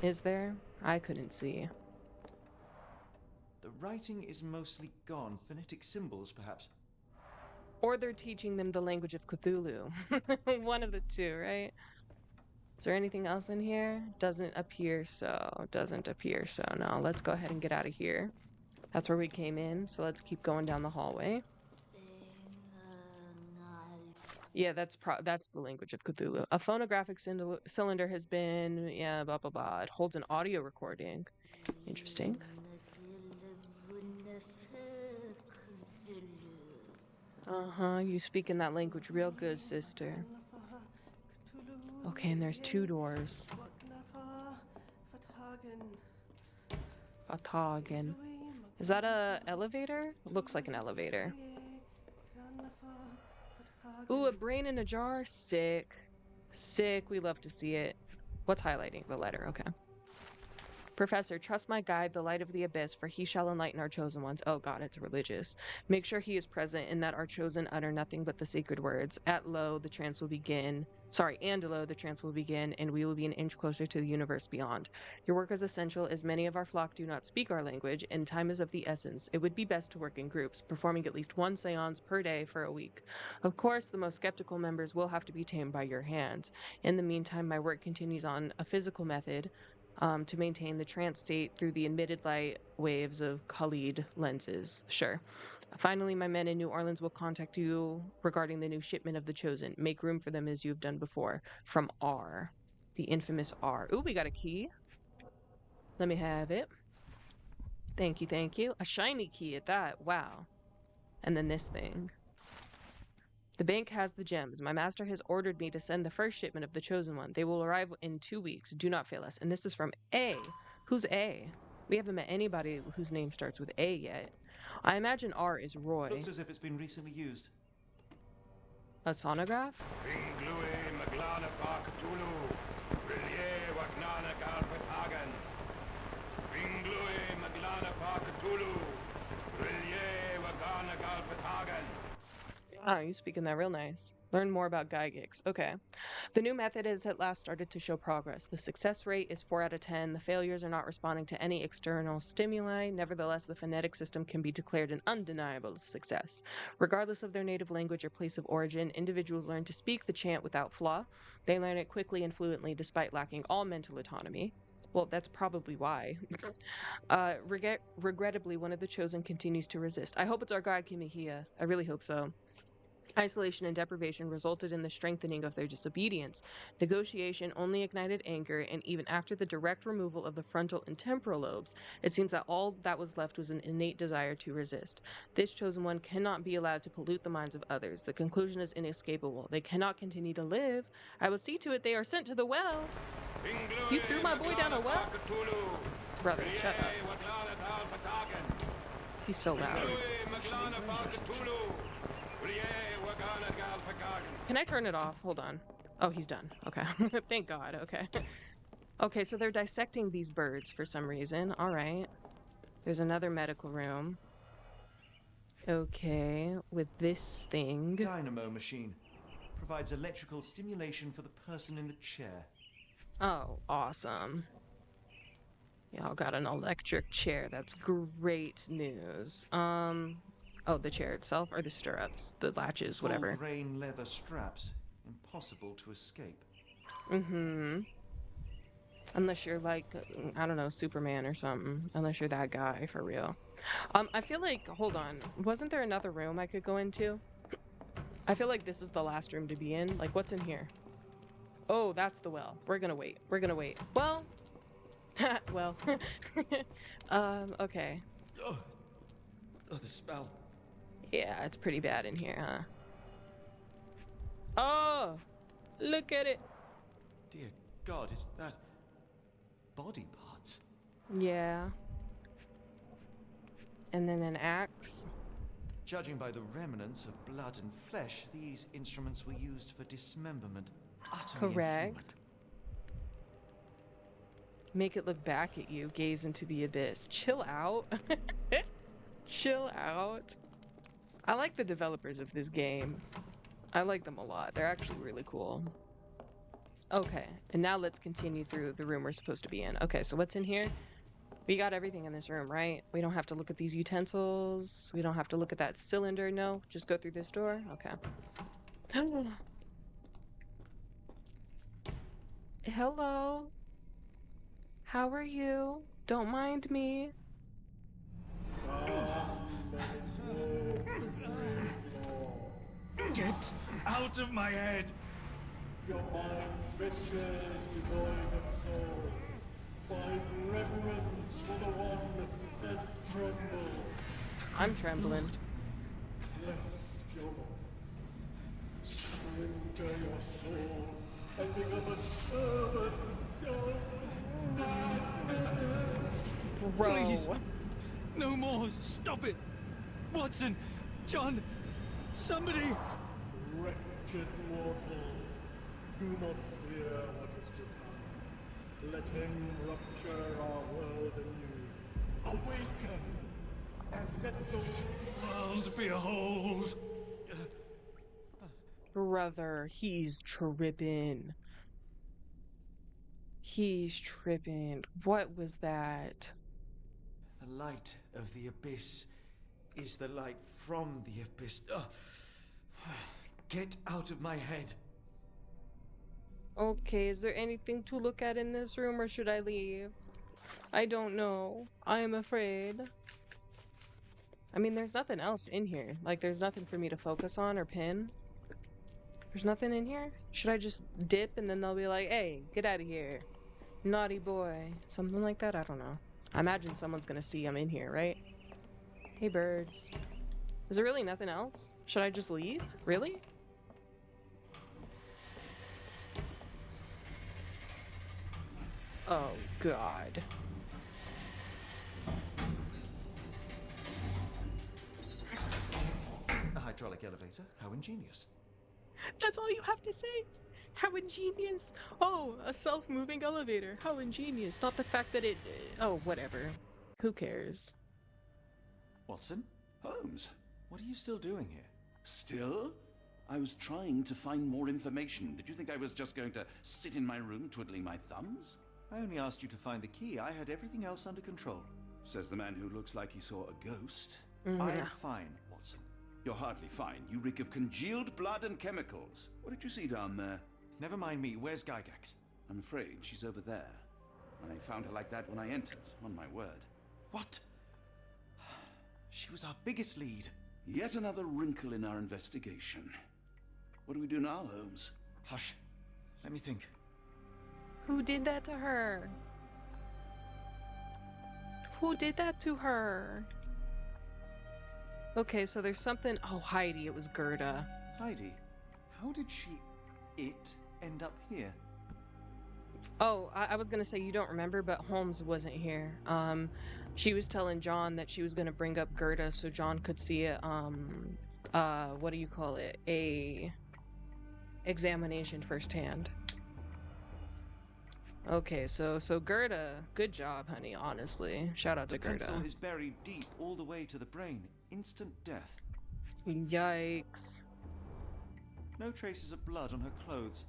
Is there? I couldn't see. The writing is mostly gone. Phonetic symbols, perhaps. Or they're teaching them the language of Cthulhu. One of the two, right? Is there anything else in here? Doesn't appear so. Doesn't appear so. No, let's go ahead and get out of here. That's where we came in, so let's keep going down the hallway. Yeah, that's the language of Cthulhu. A phonographic cylinder has been, yeah, blah, blah, blah. It holds an audio recording. Interesting. Uh-huh, you speak in that language real good, sister. Okay, and there's 2 doors. Fatagen. Is that a elevator? Looks like an elevator. Ooh, a brain in a jar? Sick. Sick, we love to see it. What's highlighting? The letter, okay. Professor, trust my guide, the light of the abyss, for he shall enlighten our chosen ones. Oh god, it's religious. Make sure he is present and that our chosen utter nothing but the sacred words. And lo, the trance will begin, and we will be an inch closer to the universe beyond. Your work is essential, as many of our flock do not speak our language, and time is of the essence. It would be best to work in groups, performing at least 1 seance per day for a week. Of course, the most skeptical members will have to be tamed by your hands. In the meantime, my work continues on a physical method, to maintain the trance state through the emitted light waves of Khalid lenses. Sure. Finally, my men in New Orleans will contact you regarding the new shipment of the Chosen. Make room for them as you have done before. From R. The infamous R. Ooh, we got a key. Let me have it. Thank you, thank you. A shiny key at that. Wow. And then this thing. The bank has the gems. My master has ordered me to send the first shipment of the Chosen One. They will arrive in 2 weeks. Do not fail us. And this is from A. Who's A? We haven't met anybody whose name starts with A yet. I imagine R is Roy. Looks as if it's been recently used. A sonograph? Oh, you speaking that real nice. Learn more about Gygax. Okay. The new method has at last started to show progress. The success rate is 4 out of 10. The failures are not responding to any external stimuli. Nevertheless, the phonetic system can be declared an undeniable success. Regardless of their native language or place of origin, individuals learn to speak the chant without flaw. They learn it quickly and fluently despite lacking all mental autonomy. Well, that's probably why. Regrettably, one of the chosen continues to resist. I hope it's our god Kimihia. I really hope so. Isolation and deprivation resulted in the strengthening of their disobedience. Negotiation only ignited anger, and even after the direct removal of the frontal and temporal lobes, it seems that all that was left was an innate desire to resist. This chosen one cannot be allowed to pollute the minds of others. The conclusion is inescapable. They cannot continue to live. I will see to it they are sent to the well. You threw my boy down a well? Brother, shut up. He's so loud. Can I turn it off? Hold on. Oh, he's done. Okay. Thank God. Okay. Okay, so they're dissecting these birds for some reason. All right. There's another medical room. Okay, with this thing. Dynamo machine. Provides electrical stimulation for the person in the chair. Oh, awesome. Y'all got an electric chair. That's great news. Oh, the chair itself or the stirrups, the latches, whatever. Full grain leather straps. Impossible to escape. Mm-hmm. Unless you're like, I don't know, Superman or something. Unless you're that guy for real. I feel like, hold on. Wasn't there another room I could go into? I feel like this is the last room to be in. Like, what's in here? Oh, that's the well. We're gonna wait. We're gonna wait. Well. Well. Okay. Oh, the smell. Yeah, it's pretty bad in here, huh? Oh! Look at it! Dear God, is that body parts? Yeah. And then an axe. Judging by the remnants of blood and flesh, these instruments were used for dismemberment. Utterly Correct. inhuman. Make it look back at you, gaze into the abyss. Chill out. Chill out. I like the developers of this game. I like them a lot. They're actually really cool. Okay, and now let's continue through the room we're supposed to be in. Okay, so what's in here? We got everything in this room, right? We don't have to look at these utensils. We don't have to look at that cylinder, no? Just go through this door? Okay. Hello? How are you? Don't mind me. Get out of my head! Your mind festers devoid of soul. Find reverence for the one that tremble. I'm trembling. Cleft your surrender your soul and become a servant of madness. Bro. Please! No more! Stop it! Watson! John! Somebody! Wretched mortal, do not fear what is to come. Let him rupture our world anew. Awaken, and let the World behold! Brother, he's tripping. He's tripping. What was that? The light of the abyss is the light from the abyss. Get out of my head. Okay, is there anything to look at in this room or should I leave? I don't know. I am afraid. I mean, there's nothing else in here. Like, there's nothing for me to focus on or pin. There's nothing in here? Should I just dip and then they'll be like, hey, get out of here. Naughty boy. Something like that? I don't know. I imagine someone's gonna see I'm in here, right? Hey, birds. Is there really nothing else? Should I just leave? Really? Oh, God. A hydraulic elevator? How ingenious. That's all you have to say? How ingenious. Oh, a self-moving elevator. How ingenious. Not the fact that it... Oh, whatever. Who cares? Watson? Holmes? What are you still doing here? Still? I was trying to find more information. Did you think I was just going to sit in my room twiddling my thumbs? I only asked you to find the key. I had everything else under control. Says the man who looks like he saw a ghost. I am fine, Watson. You're hardly fine. You reek of congealed blood and chemicals. What did you see down there? Never mind me. Where's Gygax? I'm afraid she's over there. I found her like that when I entered, on my word. What? She was our biggest lead. Yet another wrinkle in our investigation. What do we do now, Holmes? Hush. Let me think. Who did that to her? Who did that to her? Okay, so there's something... Oh, Heidi, it was Gerda. Heidi? How did it end up here? Oh, I was gonna say you don't remember, but Holmes wasn't here. She was telling John that she was gonna bring up Gerda so John could see it, what do you call it? A examination firsthand. Okay, so Gerda, good job, honey, honestly. Shout out to Gerda. The pencil is buried deep all the way to the brain. Instant death. Yikes. No traces of blood on her clothes.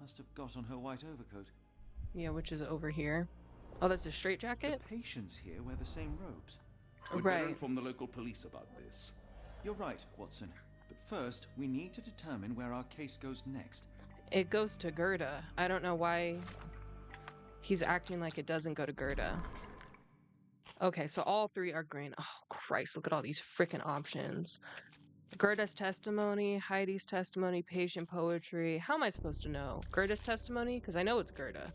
Must have got on her white overcoat. Yeah, which is over here. Oh, that's a straitjacket? The patients here wear the same robes. We'd better inform the local police about this. You're right, Watson. But first, we need to determine where our case goes next. It goes to Gerda. I don't know why he's acting like it doesn't go to Gerda. Okay, so all three are green. Oh, Christ, look at all these freaking options. Gerda's testimony, Heidi's testimony, patient poetry. How am I supposed to know? Gerda's testimony? Because I know it's Gerda.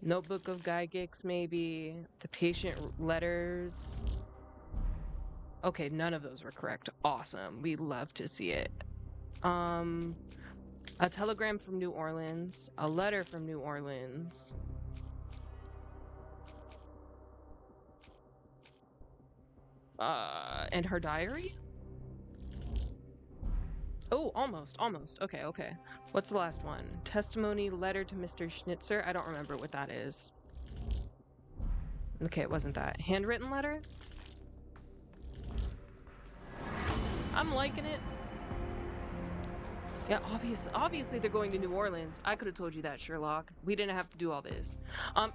Notebook of Gygax, maybe. The patient letters. Okay, none of those were correct. Awesome. We love to see it. A telegram from New Orleans. A letter from New Orleans. And her diary? Oh, almost. Okay. What's the last one? Testimony, letter to Mr. Schnitzer. I don't remember what that is. Okay, it wasn't that. Handwritten letter? I'm liking it. Yeah, obviously they're going to New Orleans. I could have told you that, Sherlock. We didn't have to do all this.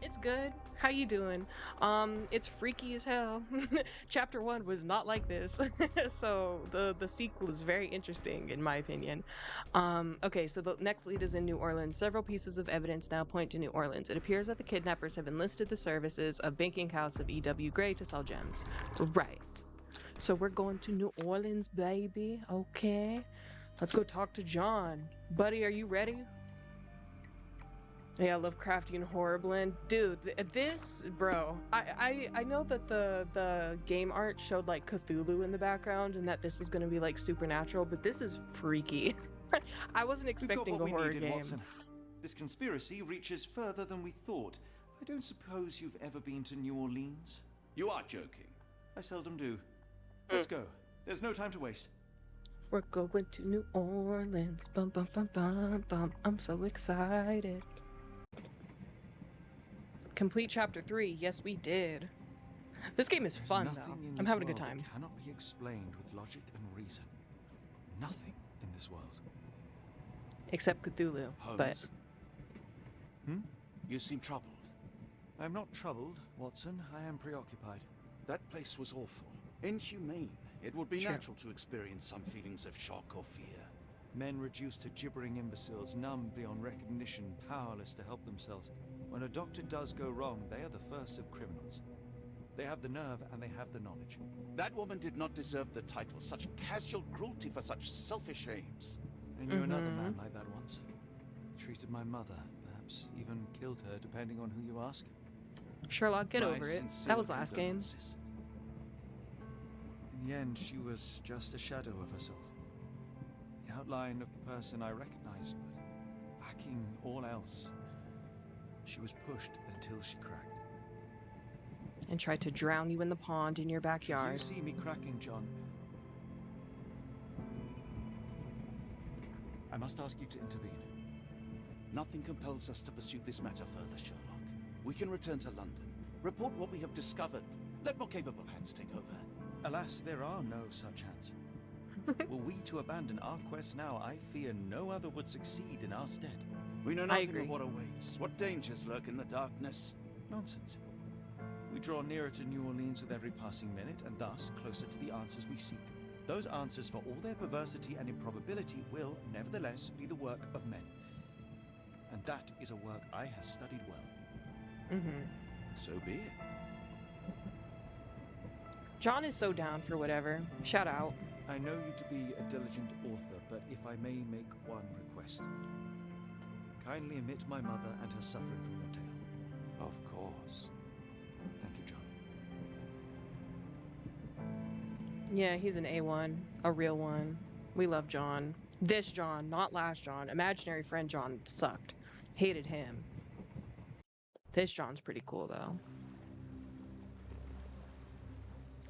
It's good. How you doing? It's freaky as hell. Chapter 1 was not like this. So the sequel is very interesting, in my opinion. Okay, so the next lead is in New Orleans. Several pieces of evidence now point to New Orleans. It appears that the kidnappers have enlisted the services of banking house of E.W. Gray to sell gems. Right. So we're going to New Orleans, baby. Okay. Let's go talk to John. Buddy, are you ready? Yeah, Lovecraftian horror blend. Dude, this, bro, I know that the game art showed like Cthulhu in the background and that this was gonna be like supernatural, but this is freaky. I wasn't expecting a horror game. Watson. This conspiracy reaches further than we thought. I don't suppose you've ever been to New Orleans? You are joking. I seldom do. Let's go. There's no time to waste. We're going to New Orleans. Bum, bum, bum, bum, bum. I'm so excited. Complete chapter 3. Yes, we did. This game is fun, though. I'm having a good time. That cannot be explained with logic and reason. Nothing in this world. Except Cthulhu, Holmes. but... You seem troubled. I'm not troubled, Watson. I am preoccupied. That place was awful. Inhumane. It would be Sure. natural to experience some feelings of shock or fear. Men reduced to gibbering imbeciles, numb beyond recognition, powerless to help themselves. When a doctor does go wrong, they are the first of criminals. They have the nerve and they have the knowledge. That woman did not deserve the title. Such casual cruelty for such selfish aims. I knew another man like that once. He treated my mother, perhaps even killed her, depending on who you ask. Sherlock, get My over it. sincere That was last game. condolences. In the end, she was just a shadow of herself. The outline of the person I recognized, but lacking all else. She was pushed until she cracked. And tried to drown you in the pond in your backyard. You see me cracking, John. I must ask you to intervene. Nothing compels us to pursue this matter further, Sherlock. We can return to London, report what we have discovered. Let more capable hands take over. Alas, there are no such hands. Were we to abandon our quest now, I fear no other would succeed in our stead. We know I nothing agree. of what awaits. What dangers lurk in the darkness? Nonsense. We draw nearer to New Orleans with every passing minute, and thus closer to the answers we seek. Those answers, for all their perversity and improbability, will, nevertheless, be the work of men. And that is a work I have studied well. So be it. John is so down for whatever. Shout out. I know you to be a diligent author, but if I may make one request. Kindly omit my mother and her suffering from your tale. Of course. Thank you, John. Yeah, he's an A1, a real one. We love John. This John, not last John. Imaginary friend John sucked. Hated him. This John's pretty cool, though.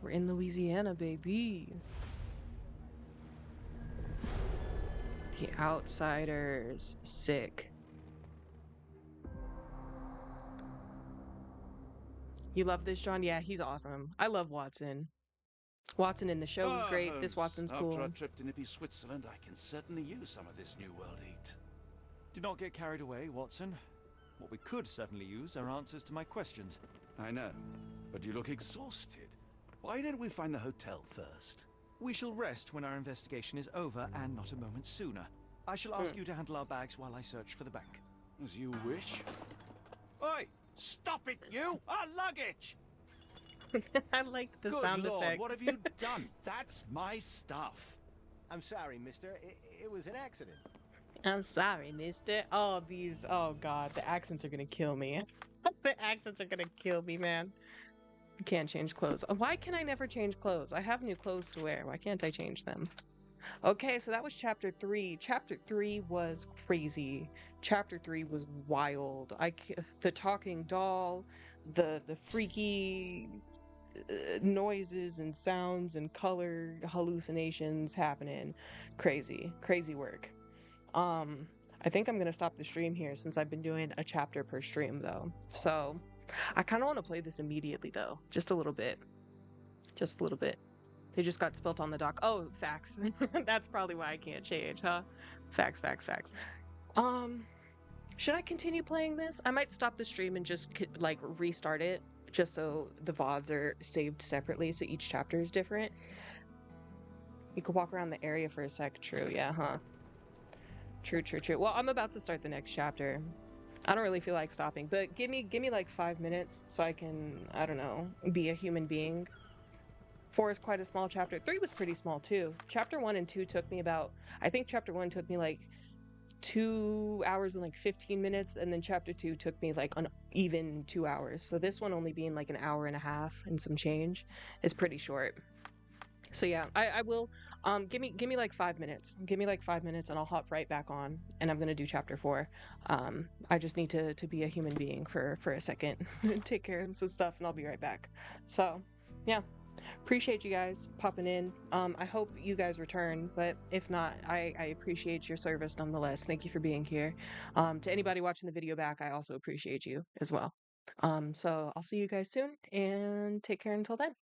We're in Louisiana, baby. The Outsiders. Sick. You love this, John? Yeah, he's awesome. I love Watson. Watson in the show was great. Holmes, This Watson's after cool. our trip to nippy Switzerland, I can certainly use some of this New World heat. Do not get carried away, Watson. What we could certainly use are answers to my questions. I know, but you look exhausted. Why don't we find the hotel first? We shall rest when our investigation is over, and not a moment sooner. I shall ask you to handle our bags while I search for the bank. As you wish. Oi! Stop it, you! Our luggage! I liked the Good sound Lord, effect. what have you done? That's my stuff. I'm sorry, mister. It was an accident. I'm sorry, mister. Oh, these. Oh, God. The accents are going to kill me. The accents are going to kill me, man. Can't change clothes. Why can I never change clothes? I have new clothes to wear. Why can't I change them? Okay, so that was chapter 3. Chapter 3 was crazy. Chapter 3 was wild. The talking doll, the freaky noises and sounds and color hallucinations happening. Crazy work. I think I'm gonna stop the stream here since I've been doing a chapter per stream though. So I kind of want to play this immediately though, just a little bit. They just got spilt on the dock. Oh, facts. That's probably why I can't change, huh? Facts. Should I continue playing this? I might stop the stream and just like restart it, just so the VODs are saved separately, so each chapter is different. You could walk around the area for a sec. True, yeah, huh? True. Well, I'm about to start the next chapter. I don't really feel like stopping, but give me like 5 minutes so I can, I don't know, be a human being. 4 is quite a small chapter. 3 was pretty small too. Chapter 1 and 2 took me about, I think chapter 1 took me like 2 hours and like 15 minutes, and then chapter 2 took me like an even 2 hours. So this one only being like an hour and a half and some change is pretty short. So yeah, I will give me like 5 minutes. Give me like 5 minutes and I'll hop right back on and I'm gonna do chapter 4. I just need to be a human being for a second. Take care of some stuff and I'll be right back. So yeah. Appreciate you guys popping in. I hope you guys return, but if not, I appreciate your service nonetheless. Thank you for being here. To anybody watching the video back, I also appreciate you as well. So I'll see you guys soon and take care until then.